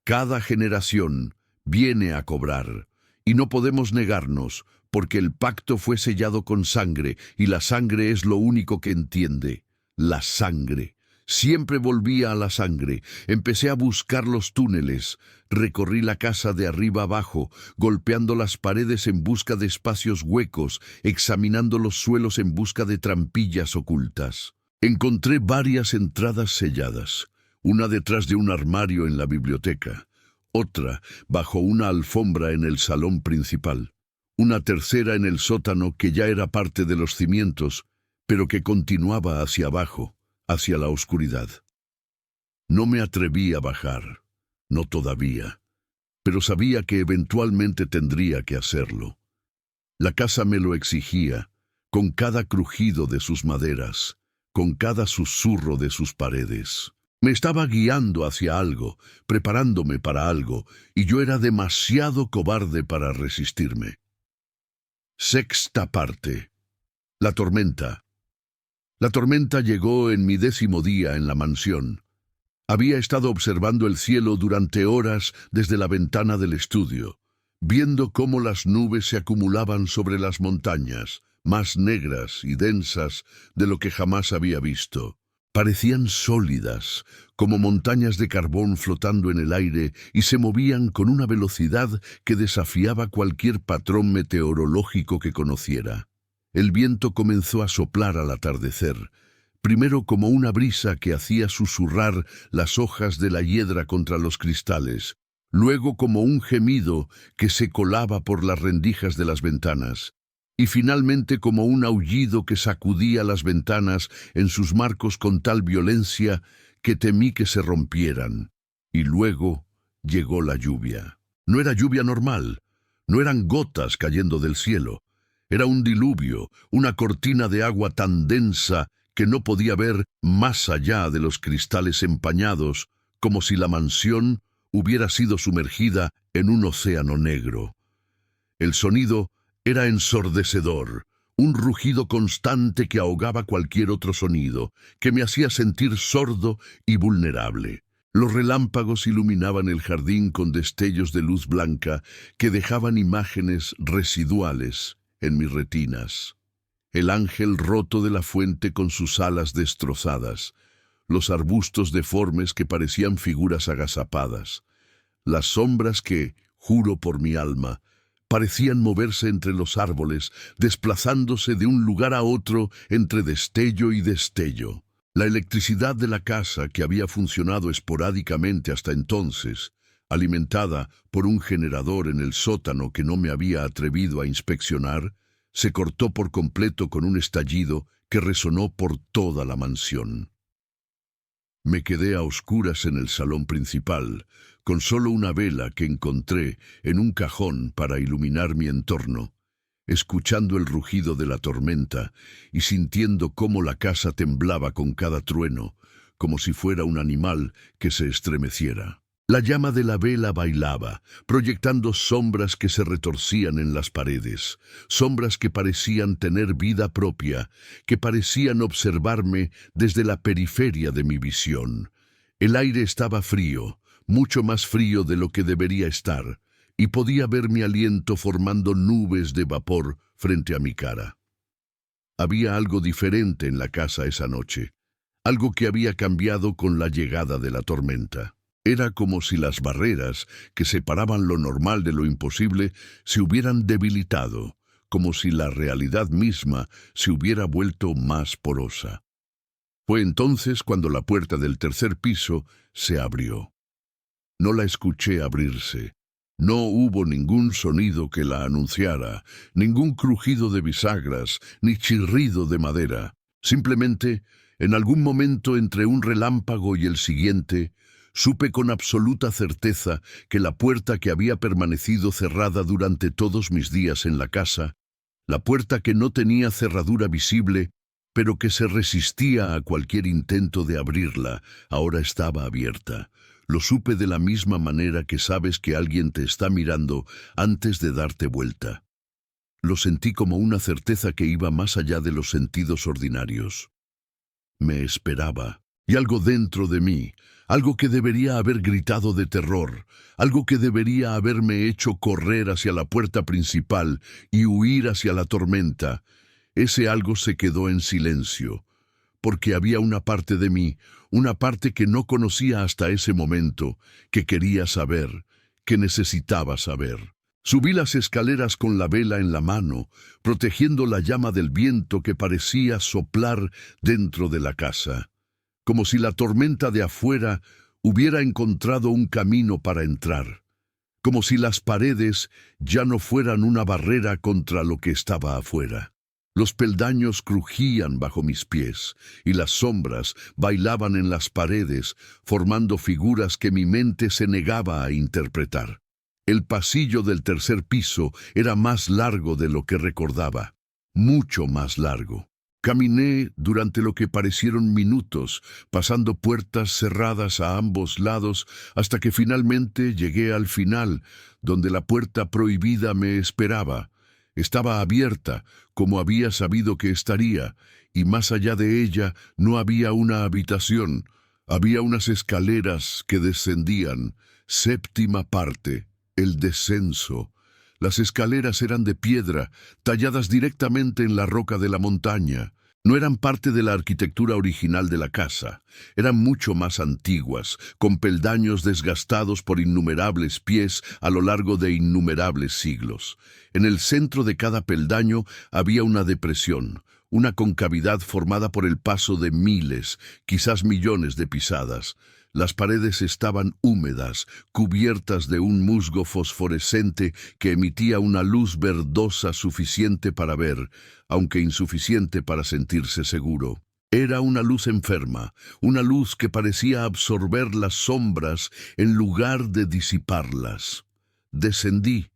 Cada generación viene a cobrar. Y no podemos negarnos, porque el pacto fue sellado con sangre, y la sangre es lo único que entiende. La sangre. Siempre volvía a la sangre. Empecé a buscar los túneles. Recorrí la casa de arriba abajo, golpeando las paredes en busca de espacios huecos, examinando los suelos en busca de trampillas ocultas. Encontré varias entradas selladas, una detrás de un armario en la biblioteca, otra bajo una alfombra en el salón principal, una tercera en el sótano que ya era parte de los cimientos, pero que continuaba hacia abajo, hacia la oscuridad. No me atreví a bajar, no todavía, pero sabía que eventualmente tendría que hacerlo. La casa me lo exigía, con cada crujido de sus maderas, con cada susurro de sus paredes. Me estaba guiando hacia algo, preparándome para algo, y yo era demasiado cobarde para resistirme. Sexta parte. La tormenta. La tormenta llegó en mi 10º día en la mansión. Había estado observando el cielo durante horas desde la ventana del estudio, viendo cómo las nubes se acumulaban sobre las montañas, más negras y densas de lo que jamás había visto. Parecían sólidas, como montañas de carbón flotando en el aire, y se movían con una velocidad que desafiaba cualquier patrón meteorológico que conociera. El viento comenzó a soplar al atardecer, primero como una brisa que hacía susurrar las hojas de la hiedra contra los cristales, luego como un gemido que se colaba por las rendijas de las ventanas, y finalmente como un aullido que sacudía las ventanas en sus marcos con tal violencia que temí que se rompieran. Y luego llegó la lluvia. No era lluvia normal, no eran gotas cayendo del cielo. Era un diluvio, una cortina de agua tan densa que no podía ver más allá de los cristales empañados, como si la mansión hubiera sido sumergida en un océano negro. El sonido era ensordecedor, un rugido constante que ahogaba cualquier otro sonido, que me hacía sentir sordo y vulnerable. Los relámpagos iluminaban el jardín con destellos de luz blanca que dejaban imágenes residuales en mis retinas. El ángel roto de la fuente con sus alas destrozadas, los arbustos deformes que parecían figuras agazapadas, las sombras que, juro por mi alma, parecían moverse entre los árboles, desplazándose de un lugar a otro entre destello y destello. La electricidad de la casa, que había funcionado esporádicamente hasta entonces, alimentada por un generador en el sótano que no me había atrevido a inspeccionar, se cortó por completo con un estallido que resonó por toda la mansión. Me quedé a oscuras en el salón principal, con solo una vela que encontré en un cajón para iluminar mi entorno, escuchando el rugido de la tormenta y sintiendo cómo la casa temblaba con cada trueno, como si fuera un animal que se estremeciera. La llama de la vela bailaba, proyectando sombras que se retorcían en las paredes, sombras que parecían tener vida propia, que parecían observarme desde la periferia de mi visión. El aire estaba frío, mucho más frío de lo que debería estar, y podía ver mi aliento formando nubes de vapor frente a mi cara. Había algo diferente en la casa esa noche, algo que había cambiado con la llegada de la tormenta. Era como si las barreras que separaban lo normal de lo imposible se hubieran debilitado, como si la realidad misma se hubiera vuelto más porosa. Fue entonces cuando la puerta del tercer piso se abrió. No la escuché abrirse. No hubo ningún sonido que la anunciara, ningún crujido de bisagras, ni chirrido de madera. Simplemente, en algún momento entre un relámpago y el siguiente, supe con absoluta certeza que la puerta que había permanecido cerrada durante todos mis días en la casa, la puerta que no tenía cerradura visible, pero que se resistía a cualquier intento de abrirla, ahora estaba abierta. Lo supe de la misma manera que sabes que alguien te está mirando antes de darte vuelta. Lo sentí como una certeza que iba más allá de los sentidos ordinarios. Me esperaba, y algo dentro de mí, algo que debería haber gritado de terror, algo que debería haberme hecho correr hacia la puerta principal y huir hacia la tormenta, ese algo se quedó en silencio, porque había una parte de mí, una parte que no conocía hasta ese momento, que quería saber, que necesitaba saber. Subí las escaleras con la vela en la mano, protegiendo la llama del viento que parecía soplar dentro de la casa, como si la tormenta de afuera hubiera encontrado un camino para entrar, como si las paredes ya no fueran una barrera contra lo que estaba afuera. Los peldaños crujían bajo mis pies y las sombras bailaban en las paredes, formando figuras que mi mente se negaba a interpretar. El pasillo del tercer piso era más largo de lo que recordaba, mucho más largo. Caminé durante lo que parecieron minutos, pasando puertas cerradas a ambos lados, hasta que finalmente llegué al final, donde la puerta prohibida me esperaba, Estaba abierta, como había sabido que estaría, y más allá de ella no había una habitación, había unas escaleras que descendían. Séptima parte, el descenso. Las escaleras eran de piedra, talladas directamente en la roca de la montaña. No eran parte de la arquitectura original de la casa, eran mucho más antiguas, con peldaños desgastados por innumerables pies a lo largo de innumerables siglos. En el centro de cada peldaño había una depresión, una concavidad formada por el paso de miles, quizás millones de pisadas. Las paredes estaban húmedas, cubiertas de un musgo fosforescente que emitía una luz verdosa suficiente para ver, aunque insuficiente para sentirse seguro. Era una luz enferma, una luz que parecía absorber las sombras en lugar de disiparlas. Descendí.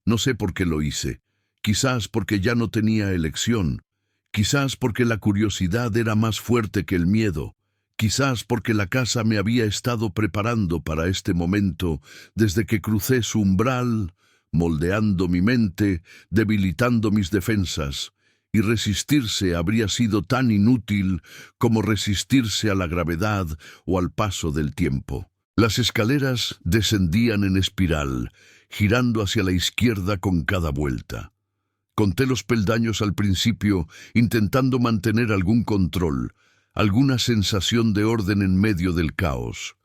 No sé por qué lo hice. Quizás porque ya no tenía elección. Quizás porque la curiosidad era más fuerte que el miedo. Quizás porque la casa me había estado preparando para este momento desde que crucé su umbral, moldeando mi mente, debilitando mis defensas, y resistirse habría sido tan inútil como resistirse a la gravedad o al paso del tiempo. Las escaleras descendían en espiral, girando hacia la izquierda con cada vuelta. Conté los peldaños al principio, intentando mantener algún control, alguna sensación de orden en medio del caos.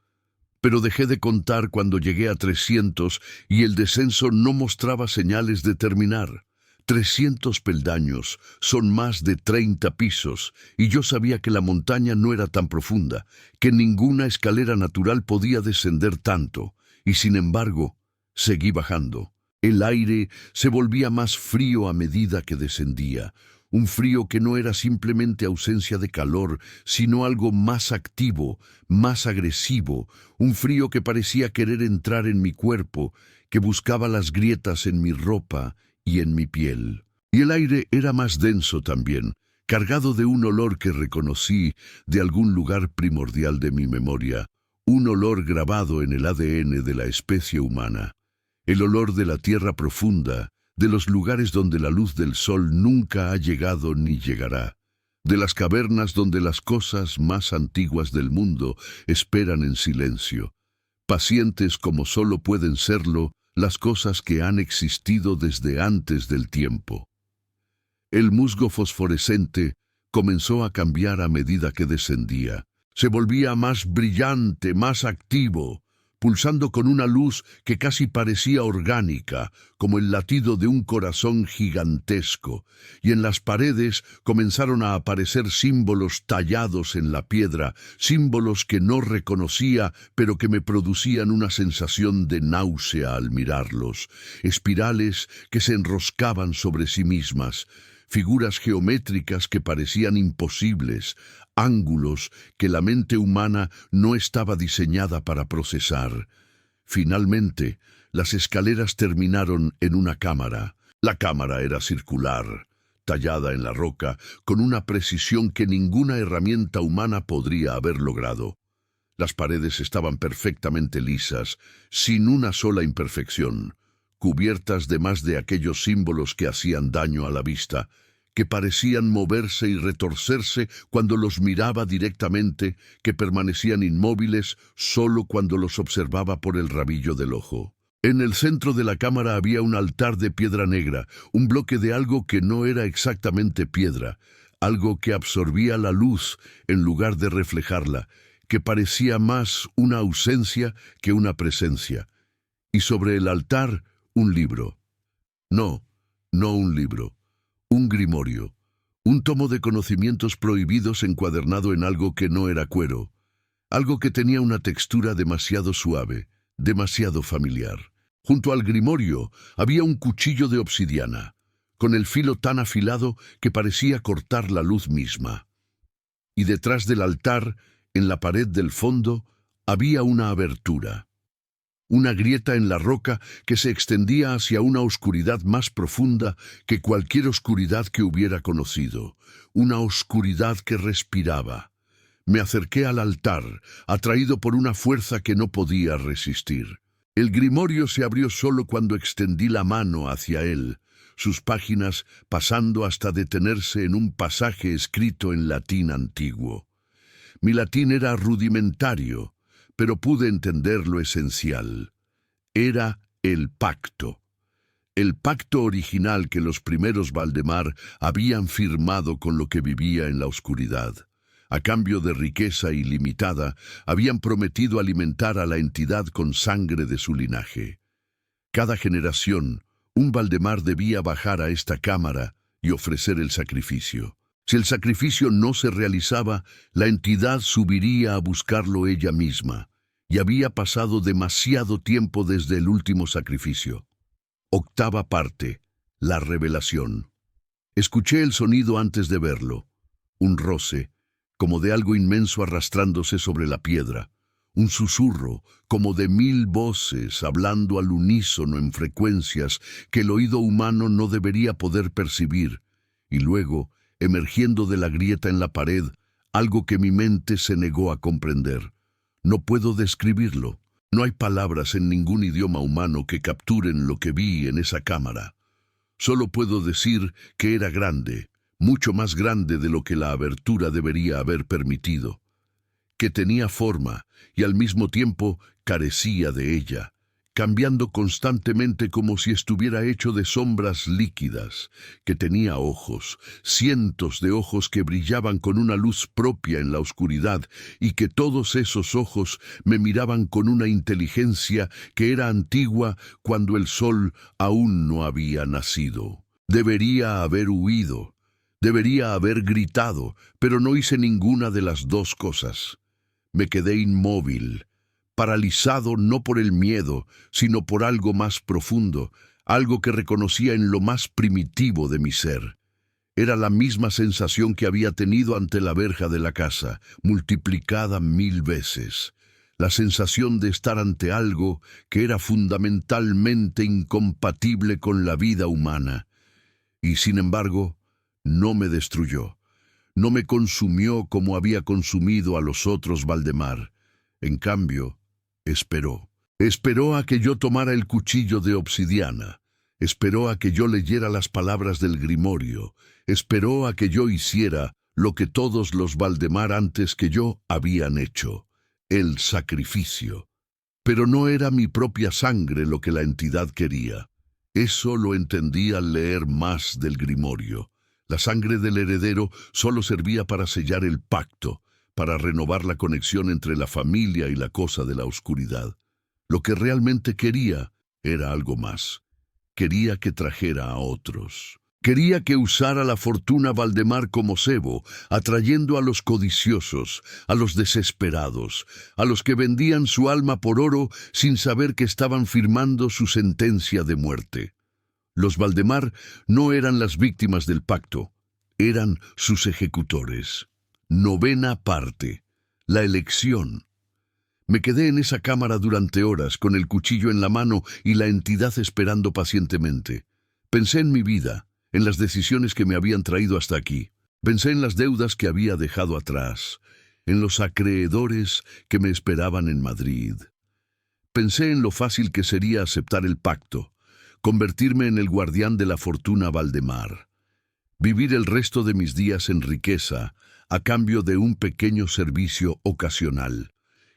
Pero dejé de contar cuando llegué a 300 y el descenso no mostraba señales de terminar. 300 peldaños son más de 30 pisos, y yo sabía que la montaña no era tan profunda, que ninguna escalera natural podía descender tanto, y sin embargo, seguí bajando. El aire se volvía más frío a medida que descendía, un frío que no era simplemente ausencia de calor, sino algo más activo, más agresivo, un frío que parecía querer entrar en mi cuerpo, que buscaba las grietas en mi ropa y en mi piel. Y el aire era más denso también, cargado de un olor que reconocí de algún lugar primordial de mi memoria, un olor grabado en el ADN de la especie humana. El olor de la tierra profunda, de los lugares donde la luz del sol nunca ha llegado ni llegará, de las cavernas donde las cosas más antiguas del mundo esperan en silencio, pacientes como solo pueden serlo las cosas que han existido desde antes del tiempo. El musgo fosforescente comenzó a cambiar a medida que descendía. Se volvía más brillante, más activo, pulsando con una luz que casi parecía orgánica, como el latido de un corazón gigantesco, y en las paredes comenzaron a aparecer símbolos tallados en la piedra, símbolos que no reconocía, pero que me producían una sensación de náusea al mirarlos, espirales que se enroscaban sobre sí mismas, figuras geométricas que parecían imposibles, ángulos que la mente humana no estaba diseñada para procesar. Finalmente, las escaleras terminaron en una cámara. La cámara era circular, tallada en la roca, con una precisión que ninguna herramienta humana podría haber logrado. Las paredes estaban perfectamente lisas, sin una sola imperfección, cubiertas de más de aquellos símbolos que hacían daño a la vista, que parecían moverse y retorcerse cuando los miraba directamente, que permanecían inmóviles solo cuando los observaba por el rabillo del ojo. En el centro de la cámara había un altar de piedra negra, un bloque de algo que no era exactamente piedra, algo que absorbía la luz en lugar de reflejarla, que parecía más una ausencia que una presencia. Y sobre el altar, un libro. No un libro. Un grimorio, un tomo de conocimientos prohibidos encuadernado en algo que no era cuero, algo que tenía una textura demasiado suave, demasiado familiar. Junto al grimorio había un cuchillo de obsidiana, con el filo tan afilado que parecía cortar la luz misma. Y detrás del altar, en la pared del fondo, había una abertura. Una grieta en la roca que se extendía hacia una oscuridad más profunda que cualquier oscuridad que hubiera conocido, una oscuridad que respiraba. Me acerqué al altar, atraído por una fuerza que no podía resistir. El grimorio se abrió solo cuando extendí la mano hacia él, sus páginas pasando hasta detenerse en un pasaje escrito en latín antiguo. Mi latín era rudimentario, pero pude entender lo esencial. Era el pacto. El pacto original que los primeros Valdemar habían firmado con lo que vivía en la oscuridad. A cambio de riqueza ilimitada, habían prometido alimentar a la entidad con sangre de su linaje. Cada generación, un Valdemar debía bajar a esta cámara y ofrecer el sacrificio. Si el sacrificio no se realizaba, la entidad subiría a buscarlo ella misma, y había pasado demasiado tiempo desde el último sacrificio. Octava parte. La revelación. Escuché el sonido antes de verlo. Un roce, como de algo inmenso arrastrándose sobre la piedra. Un susurro, como de 1000 voces hablando al unísono en frecuencias que el oído humano no debería poder percibir. Y luego, emergiendo de la grieta en la pared, algo que mi mente se negó a comprender. No puedo describirlo. No hay palabras en ningún idioma humano que capturen lo que vi en esa cámara. Solo puedo decir que era grande, mucho más grande de lo que la abertura debería haber permitido. Que tenía forma y al mismo tiempo carecía de ella, cambiando constantemente como si estuviera hecho de sombras líquidas, que tenía ojos, cientos de ojos que brillaban con una luz propia en la oscuridad, y que todos esos ojos me miraban con una inteligencia que era antigua cuando el sol aún no había nacido. Debería haber huido, debería haber gritado, pero no hice ninguna de las dos cosas. Me quedé inmóvil, paralizado no por el miedo, sino por algo más profundo, algo que reconocía en lo más primitivo de mi ser. Era la misma sensación que había tenido ante la verja de la casa, multiplicada 1000 veces. La sensación de estar ante algo que era fundamentalmente incompatible con la vida humana. Y sin embargo, no me destruyó. No me consumió como había consumido a los otros Valdemar. En cambio, esperó. Esperó a que yo tomara el cuchillo de obsidiana. Esperó a que yo leyera las palabras del grimorio. Esperó a que yo hiciera lo que todos los Valdemar antes que yo habían hecho: el sacrificio. Pero no era mi propia sangre lo que la entidad quería. Eso lo entendí al leer más del grimorio. La sangre del heredero solo servía para sellar el pacto, para renovar la conexión entre la familia y la cosa de la oscuridad. Lo que realmente quería era algo más. Quería que trajera a otros. Quería que usara la fortuna Valdemar como cebo, atrayendo a los codiciosos, a los desesperados, a los que vendían su alma por oro sin saber que estaban firmando su sentencia de muerte. Los Valdemar no eran las víctimas del pacto, eran sus ejecutores. Novena parte. La elección. Me quedé en esa cámara durante horas, con el cuchillo en la mano y la entidad esperando pacientemente. Pensé en mi vida, en las decisiones que me habían traído hasta aquí. Pensé en las deudas que había dejado atrás, en los acreedores que me esperaban en Madrid. Pensé en lo fácil que sería aceptar el pacto, convertirme en el guardián de la fortuna Valdemar, vivir el resto de mis días en riqueza a cambio de un pequeño servicio ocasional,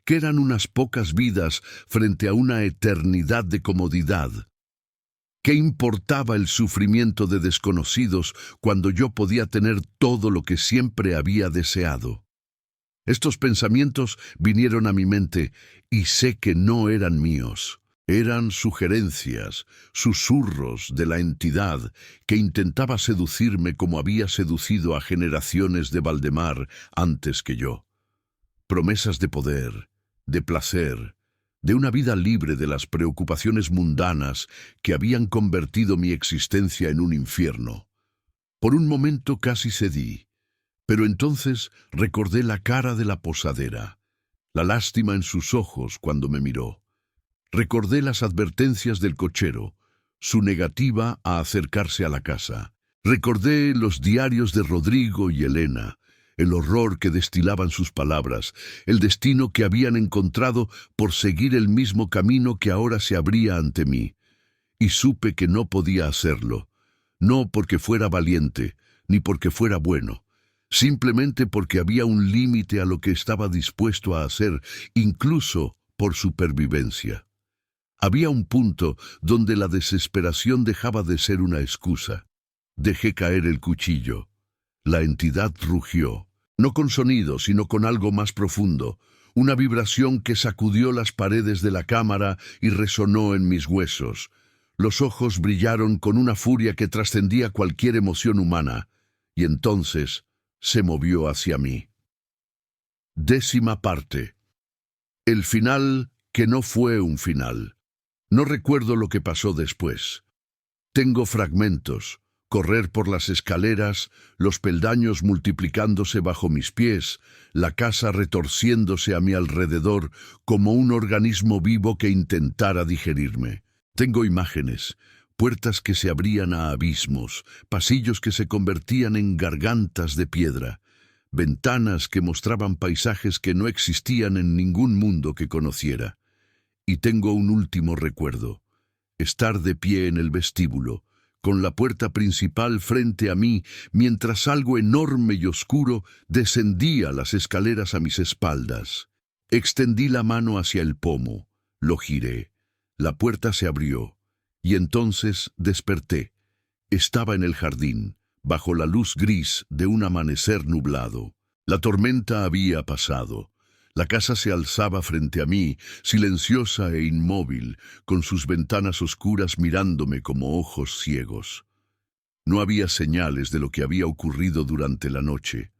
que eran unas pocas vidas frente a una eternidad de comodidad. ¿Qué importaba el sufrimiento de desconocidos cuando yo podía tener todo lo que siempre había deseado? Estos pensamientos vinieron a mi mente y sé que no eran míos. Eran sugerencias, susurros de la entidad que intentaba seducirme como había seducido a generaciones de Valdemar antes que yo. Promesas de poder, de placer, de una vida libre de las preocupaciones mundanas que habían convertido mi existencia en un infierno. Por un momento casi cedí, pero entonces recordé la cara de la posadera, la lástima en sus ojos cuando me miró. Recordé las advertencias del cochero, su negativa a acercarse a la casa. Recordé los diarios de Rodrigo y Elena, el horror que destilaban sus palabras, el destino que habían encontrado por seguir el mismo camino que ahora se abría ante mí. Y supe que no podía hacerlo. no porque fuera valiente, ni porque fuera bueno, simplemente porque había un límite a lo que estaba dispuesto a hacer, incluso por supervivencia. Había un punto donde la desesperación dejaba de ser una excusa. Dejé caer el cuchillo. La entidad rugió, no con sonido, sino con algo más profundo, una vibración que sacudió las paredes de la cámara y resonó en mis huesos. Los ojos brillaron con una furia que trascendía cualquier emoción humana, y entonces se movió hacia mí. 10ª parte. El final que no fue un final. No recuerdo lo que pasó después. Tengo fragmentos. Correr por las escaleras, los peldaños multiplicándose bajo mis pies, la casa retorciéndose a mi alrededor como un organismo vivo que intentara digerirme. Tengo imágenes, puertas que se abrían a abismos, pasillos que se convertían en gargantas de piedra, ventanas que mostraban paisajes que no existían en ningún mundo que conociera. Y tengo un último recuerdo: estar de pie en el vestíbulo, con la puerta principal frente a mí, mientras algo enorme y oscuro descendía las escaleras a mis espaldas. Extendí la mano hacia el pomo, lo giré, la puerta se abrió, y entonces desperté. Estaba en el jardín, bajo la luz gris de un amanecer nublado. La tormenta había pasado. La casa se alzaba frente a mí, silenciosa e inmóvil, con sus ventanas oscuras mirándome como ojos ciegos. No había señales de lo que había ocurrido durante la noche.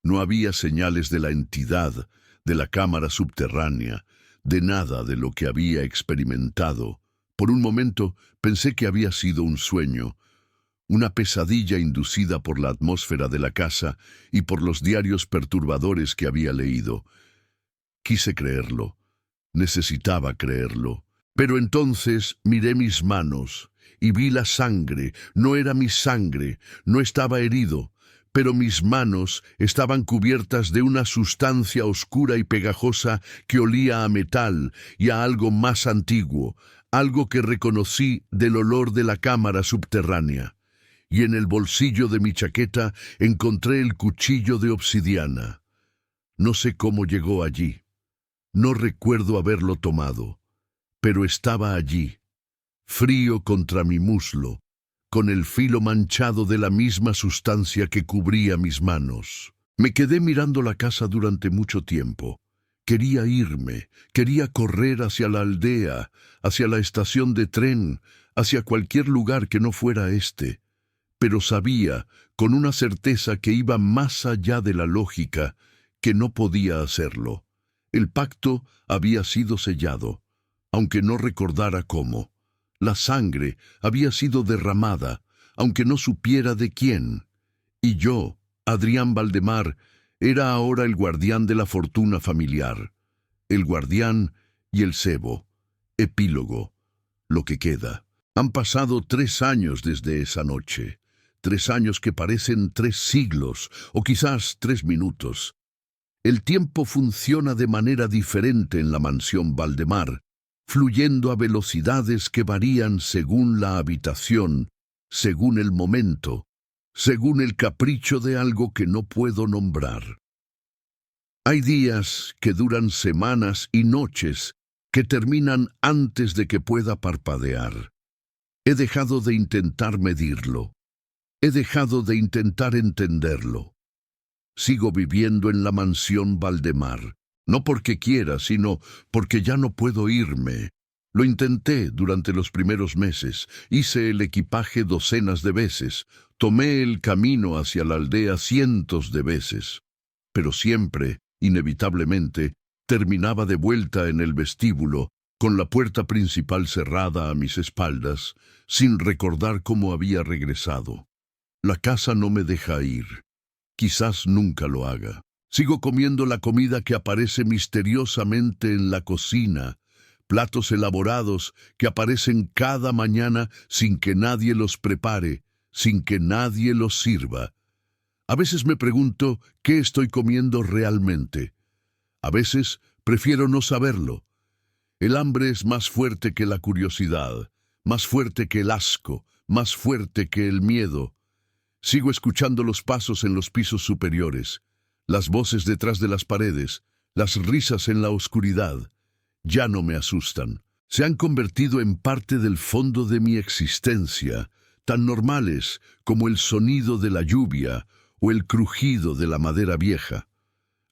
No había señales de la entidad, de la cámara subterránea, de nada de lo que había experimentado. Por un momento pensé que había sido un sueño, una pesadilla inducida por la atmósfera de la casa y por los diarios perturbadores que había leído. Quise creerlo, necesitaba creerlo, pero entonces miré mis manos y vi la sangre. No era mi sangre, no estaba herido, pero mis manos estaban cubiertas de una sustancia oscura y pegajosa que olía a metal y a algo más antiguo, algo que reconocí del olor de la cámara subterránea. Y en el bolsillo de mi chaqueta encontré el cuchillo de obsidiana. No sé cómo llegó allí. No recuerdo haberlo tomado, pero estaba allí, frío contra mi muslo, con el filo manchado de la misma sustancia que cubría mis manos. Me quedé mirando la casa durante mucho tiempo. Quería irme, quería correr hacia la aldea, hacia la estación de tren, hacia cualquier lugar que no fuera este. Pero sabía, con una certeza que iba más allá de la lógica, que no podía hacerlo. El pacto había sido sellado, aunque no recordara cómo. La sangre había sido derramada, aunque no supiera de quién. Y yo, Adrián Valdemar, era ahora el guardián de la fortuna familiar. El guardián y el cebo. Epílogo. Lo que queda. Han pasado 3 años desde esa noche. 3 años que parecen 3 siglos, o quizás 3 minutos. El tiempo funciona de manera diferente en la mansión Valdemar, fluyendo a velocidades que varían según la habitación, según el momento, según el capricho de algo que no puedo nombrar. Hay días que duran semanas y noches que terminan antes de que pueda parpadear. He dejado de intentar medirlo. He dejado de intentar entenderlo. Sigo viviendo en la mansión Valdemar, no porque quiera, sino porque ya no puedo irme. Lo intenté durante los primeros meses, hice el equipaje docenas de veces, tomé el camino hacia la aldea cientos de veces, pero siempre, inevitablemente, terminaba de vuelta en el vestíbulo, con la puerta principal cerrada a mis espaldas, sin recordar cómo había regresado. La casa no me deja ir. Quizás nunca lo haga. Sigo comiendo la comida que aparece misteriosamente en la cocina, platos elaborados que aparecen cada mañana sin que nadie los prepare, sin que nadie los sirva. A veces me pregunto qué estoy comiendo realmente. A veces prefiero no saberlo. El hambre es más fuerte que la curiosidad, más fuerte que el asco, más fuerte que el miedo. Sigo escuchando los pasos en los pisos superiores, las voces detrás de las paredes, las risas en la oscuridad. Ya no me asustan. Se han convertido en parte del fondo de mi existencia, tan normales como el sonido de la lluvia o el crujido de la madera vieja.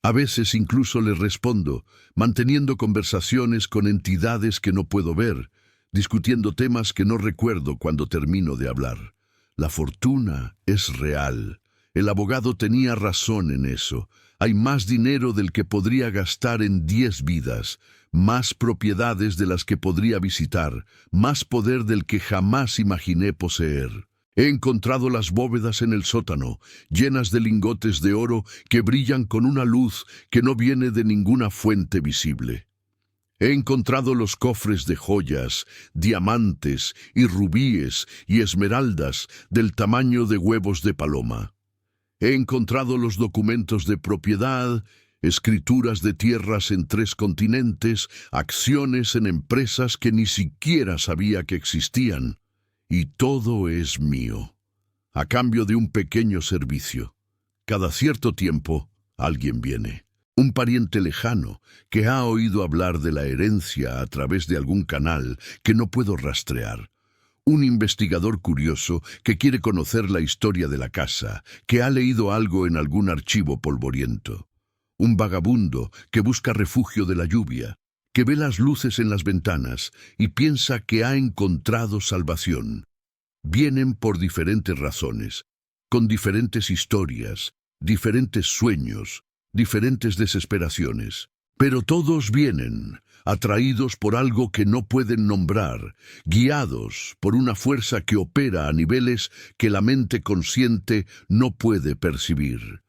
A veces incluso les respondo, manteniendo conversaciones con entidades que no puedo ver, discutiendo temas que no recuerdo cuando termino de hablar. La fortuna es real. El abogado tenía razón en eso. Hay más dinero del que podría gastar en 10 vidas, más propiedades de las que podría visitar, más poder del que jamás imaginé poseer. He encontrado las bóvedas en el sótano, llenas de lingotes de oro que brillan con una luz que no viene de ninguna fuente visible. He encontrado los cofres de joyas, diamantes y rubíes y esmeraldas del tamaño de huevos de paloma. He encontrado los documentos de propiedad, escrituras de tierras en 3 continentes, acciones en empresas que ni siquiera sabía que existían. Y todo es mío, a cambio de un pequeño servicio. Cada cierto tiempo, alguien viene. Un pariente lejano que ha oído hablar de la herencia a través de algún canal que no puedo rastrear. Un investigador curioso que quiere conocer la historia de la casa, que ha leído algo en algún archivo polvoriento. Un vagabundo que busca refugio de la lluvia, que ve las luces en las ventanas y piensa que ha encontrado salvación. Vienen por diferentes razones, con diferentes historias, diferentes sueños, diferentes desesperaciones. Pero todos vienen, atraídos por algo que no pueden nombrar, guiados por una fuerza que opera a niveles que la mente consciente no puede percibir.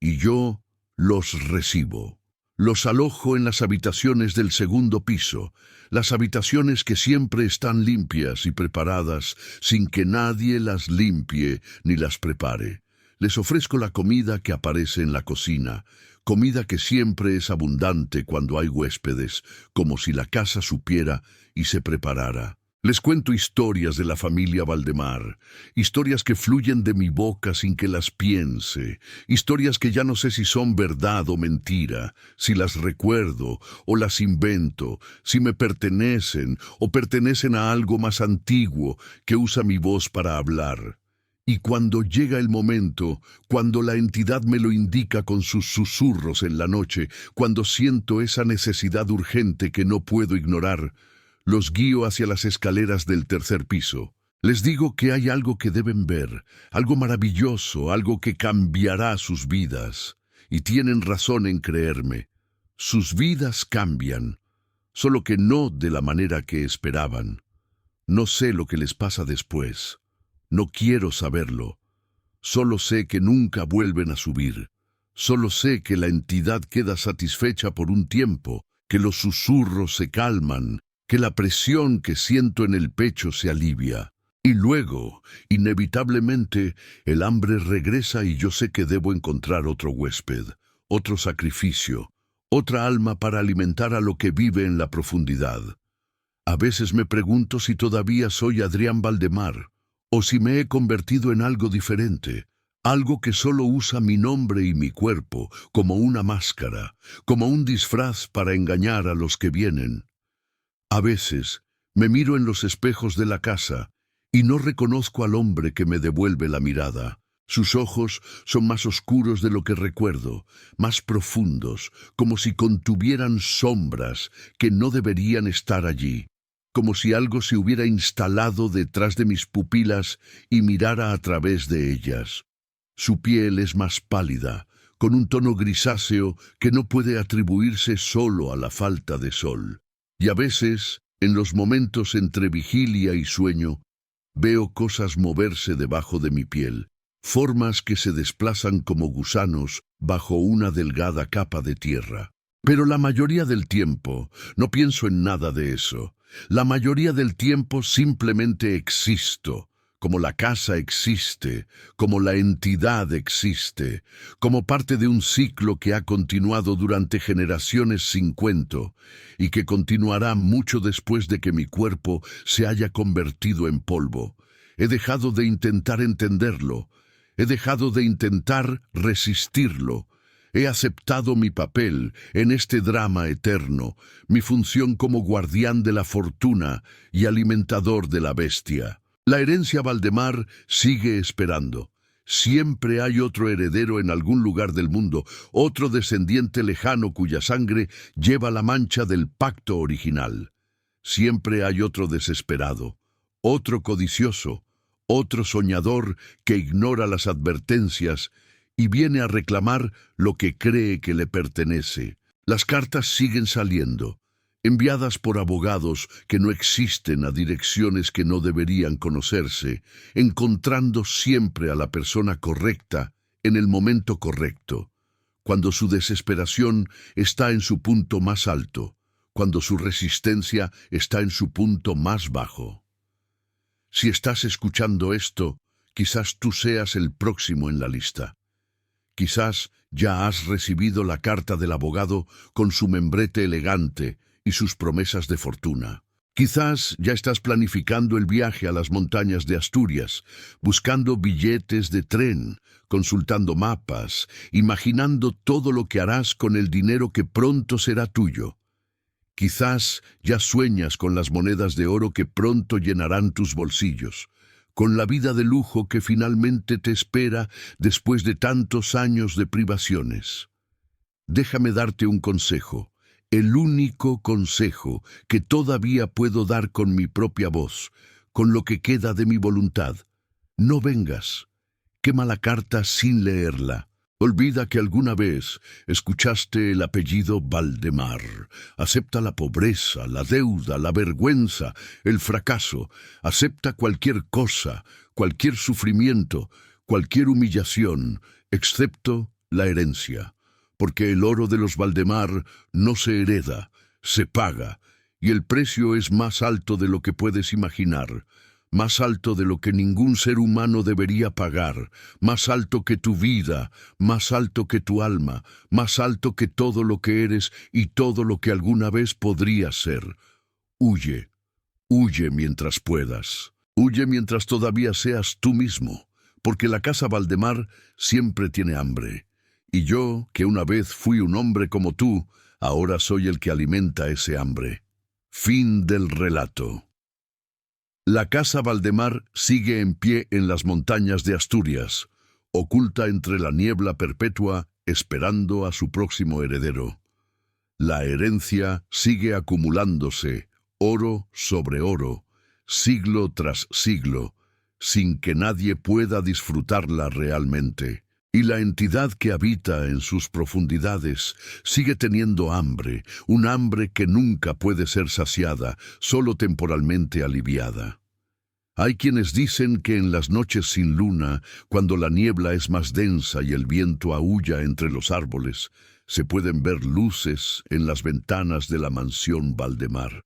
Y yo los recibo. Los alojo en las habitaciones del 2º piso, las habitaciones que siempre están limpias y preparadas sin que nadie las limpie ni las prepare. Les ofrezco la comida que aparece en la cocina, comida que siempre es abundante cuando hay huéspedes, como si la casa supiera y se preparara. Les cuento historias de la familia Valdemar, historias que fluyen de mi boca sin que las piense, historias que ya no sé si son verdad o mentira, si las recuerdo o las invento, si me pertenecen o pertenecen a algo más antiguo que usa mi voz para hablar. Y cuando llega el momento, cuando la entidad me lo indica con sus susurros en la noche, cuando siento esa necesidad urgente que no puedo ignorar, los guío hacia las escaleras del 3er piso. Les digo que hay algo que deben ver, algo maravilloso, algo que cambiará sus vidas. Y tienen razón en creerme. Sus vidas cambian, solo que no de la manera que esperaban. No sé lo que les pasa después. No quiero saberlo. Solo sé que nunca vuelven a subir. Solo sé que la entidad queda satisfecha por un tiempo, que los susurros se calman, que la presión que siento en el pecho se alivia. Y luego, inevitablemente, el hambre regresa y yo sé que debo encontrar otro huésped, otro sacrificio, otra alma para alimentar a lo que vive en la profundidad. A veces me pregunto si todavía soy Adrián Valdemar, o si me he convertido en algo diferente, algo que solo usa mi nombre y mi cuerpo como una máscara, como un disfraz para engañar a los que vienen. A veces me miro en los espejos de la casa y no reconozco al hombre que me devuelve la mirada. Sus ojos son más oscuros de lo que recuerdo, más profundos, como si contuvieran sombras que no deberían estar allí, como si algo se hubiera instalado detrás de mis pupilas y mirara a través de ellas. Su piel es más pálida, con un tono grisáceo que no puede atribuirse solo a la falta de sol. Y a veces, en los momentos entre vigilia y sueño, veo cosas moverse debajo de mi piel, formas que se desplazan como gusanos bajo una delgada capa de tierra. Pero la mayoría del tiempo no pienso en nada de eso. La mayoría del tiempo simplemente existo, como la casa existe, como la entidad existe, como parte de un ciclo que ha continuado durante generaciones sin cuento y que continuará mucho después de que mi cuerpo se haya convertido en polvo. He dejado de intentar entenderlo, he dejado de intentar resistirlo. He aceptado mi papel en este drama eterno, mi función como guardián de la fortuna y alimentador de la bestia. La herencia Valdemar sigue esperando. Siempre hay otro heredero en algún lugar del mundo, otro descendiente lejano cuya sangre lleva la mancha del pacto original. Siempre hay otro desesperado, otro codicioso, otro soñador que ignora las advertencias y viene a reclamar lo que cree que le pertenece. Las cartas siguen saliendo, enviadas por abogados que no existen a direcciones que no deberían conocerse, encontrando siempre a la persona correcta en el momento correcto, cuando su desesperación está en su punto más alto, cuando su resistencia está en su punto más bajo. Si estás escuchando esto, quizás tú seas el próximo en la lista. Quizás ya has recibido la carta del abogado con su membrete elegante y sus promesas de fortuna. Quizás ya estás planificando el viaje a las montañas de Asturias, buscando billetes de tren, consultando mapas, imaginando todo lo que harás con el dinero que pronto será tuyo. Quizás ya sueñas con las monedas de oro que pronto llenarán tus bolsillos, con la vida de lujo que finalmente te espera después de tantos años de privaciones. Déjame darte un consejo. El único consejo que todavía puedo dar con mi propia voz, con lo que queda de mi voluntad. No vengas. Quema la carta sin leerla. Olvida que alguna vez escuchaste el apellido Valdemar. Acepta la pobreza, la deuda, la vergüenza, el fracaso. Acepta cualquier cosa, cualquier sufrimiento, cualquier humillación, excepto la herencia. Porque el oro de los Valdemar no se hereda, se paga, y el precio es más alto de lo que puedes imaginar, más alto de lo que ningún ser humano debería pagar, más alto que tu vida, más alto que tu alma, más alto que todo lo que eres y todo lo que alguna vez podrías ser. Huye, huye mientras puedas, huye mientras todavía seas tú mismo, porque la casa Valdemar siempre tiene hambre. Y yo, que una vez fui un hombre como tú, ahora soy el que alimenta ese hambre. Fin del relato. La casa Valdemar sigue en pie en las montañas de Asturias, oculta entre la niebla perpetua, esperando a su próximo heredero. La herencia sigue acumulándose, oro sobre oro, siglo tras siglo, sin que nadie pueda disfrutarla realmente. Y la entidad que habita en sus profundidades sigue teniendo hambre, un hambre que nunca puede ser saciada, solo temporalmente aliviada. Hay quienes dicen que en las noches sin luna, cuando la niebla es más densa y el viento aúlla entre los árboles, se pueden ver luces en las ventanas de la mansión Valdemar.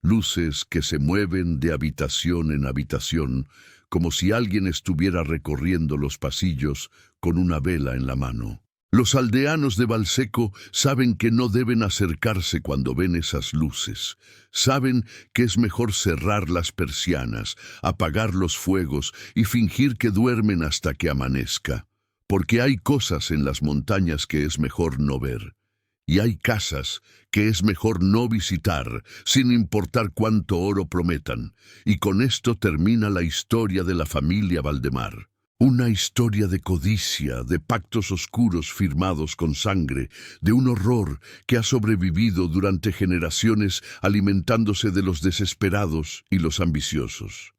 Luces que se mueven de habitación en habitación, como si alguien estuviera recorriendo los pasillos con una vela en la mano. Los aldeanos de Valseco saben que no deben acercarse cuando ven esas luces. Saben que es mejor cerrar las persianas, apagar los fuegos y fingir que duermen hasta que amanezca. Porque hay cosas en las montañas que es mejor no ver. Y hay casas que es mejor no visitar, sin importar cuánto oro prometan. Y con esto termina la historia de la familia Valdemar. Una historia de codicia, de pactos oscuros firmados con sangre, de un horror que ha sobrevivido durante generaciones alimentándose de los desesperados y los ambiciosos.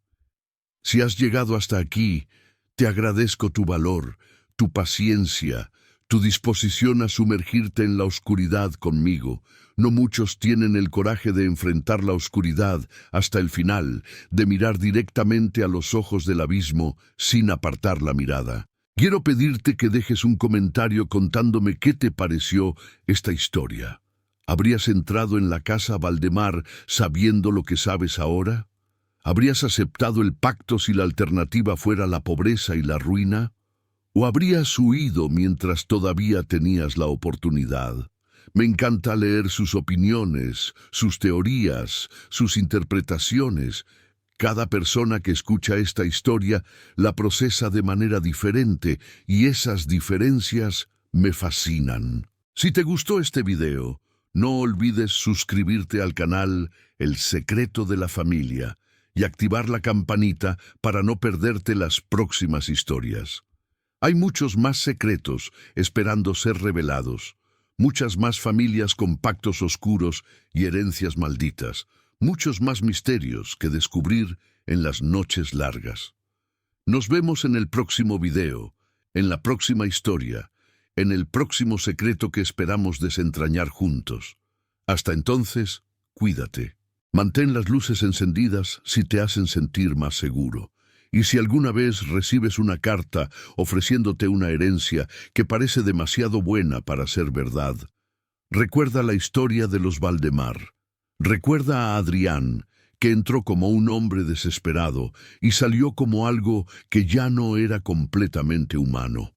Si has llegado hasta aquí, te agradezco tu valor, tu paciencia, tu disposición a sumergirte en la oscuridad conmigo. No muchos tienen el coraje de enfrentar la oscuridad hasta el final, de mirar directamente a los ojos del abismo sin apartar la mirada. Quiero pedirte que dejes un comentario contándome qué te pareció esta historia. ¿Habrías entrado en la casa Valdemar sabiendo lo que sabes ahora? ¿Habrías aceptado el pacto si la alternativa fuera la pobreza y la ruina? ¿O habrías huido mientras todavía tenías la oportunidad? Me encanta leer sus opiniones, sus teorías, sus interpretaciones. Cada persona que escucha esta historia la procesa de manera diferente y esas diferencias me fascinan. Si te gustó este video, no olvides suscribirte al canal El Secreto de la Familia y activar la campanita para no perderte las próximas historias. Hay muchos más secretos esperando ser revelados, muchas más familias con pactos oscuros y herencias malditas, muchos más misterios que descubrir en las noches largas. Nos vemos en el próximo video, en la próxima historia, en el próximo secreto que esperamos desentrañar juntos. Hasta entonces, cuídate. Mantén las luces encendidas si te hacen sentir más seguro. Y si alguna vez recibes una carta ofreciéndote una herencia que parece demasiado buena para ser verdad, recuerda la historia de los Valdemar. Recuerda a Adrián, que entró como un hombre desesperado y salió como algo que ya no era completamente humano.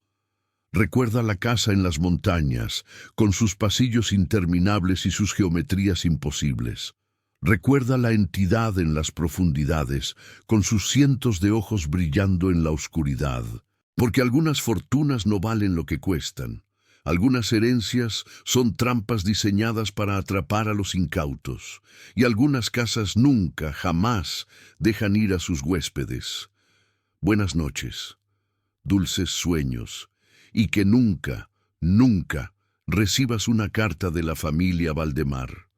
Recuerda la casa en las montañas, con sus pasillos interminables y sus geometrías imposibles. Recuerda la entidad en las profundidades, con sus cientos de ojos brillando en la oscuridad. Porque algunas fortunas no valen lo que cuestan. Algunas herencias son trampas diseñadas para atrapar a los incautos. Y algunas casas nunca, jamás, dejan ir a sus huéspedes. Buenas noches, dulces sueños, y que nunca, nunca recibas una carta de la familia Valdemar.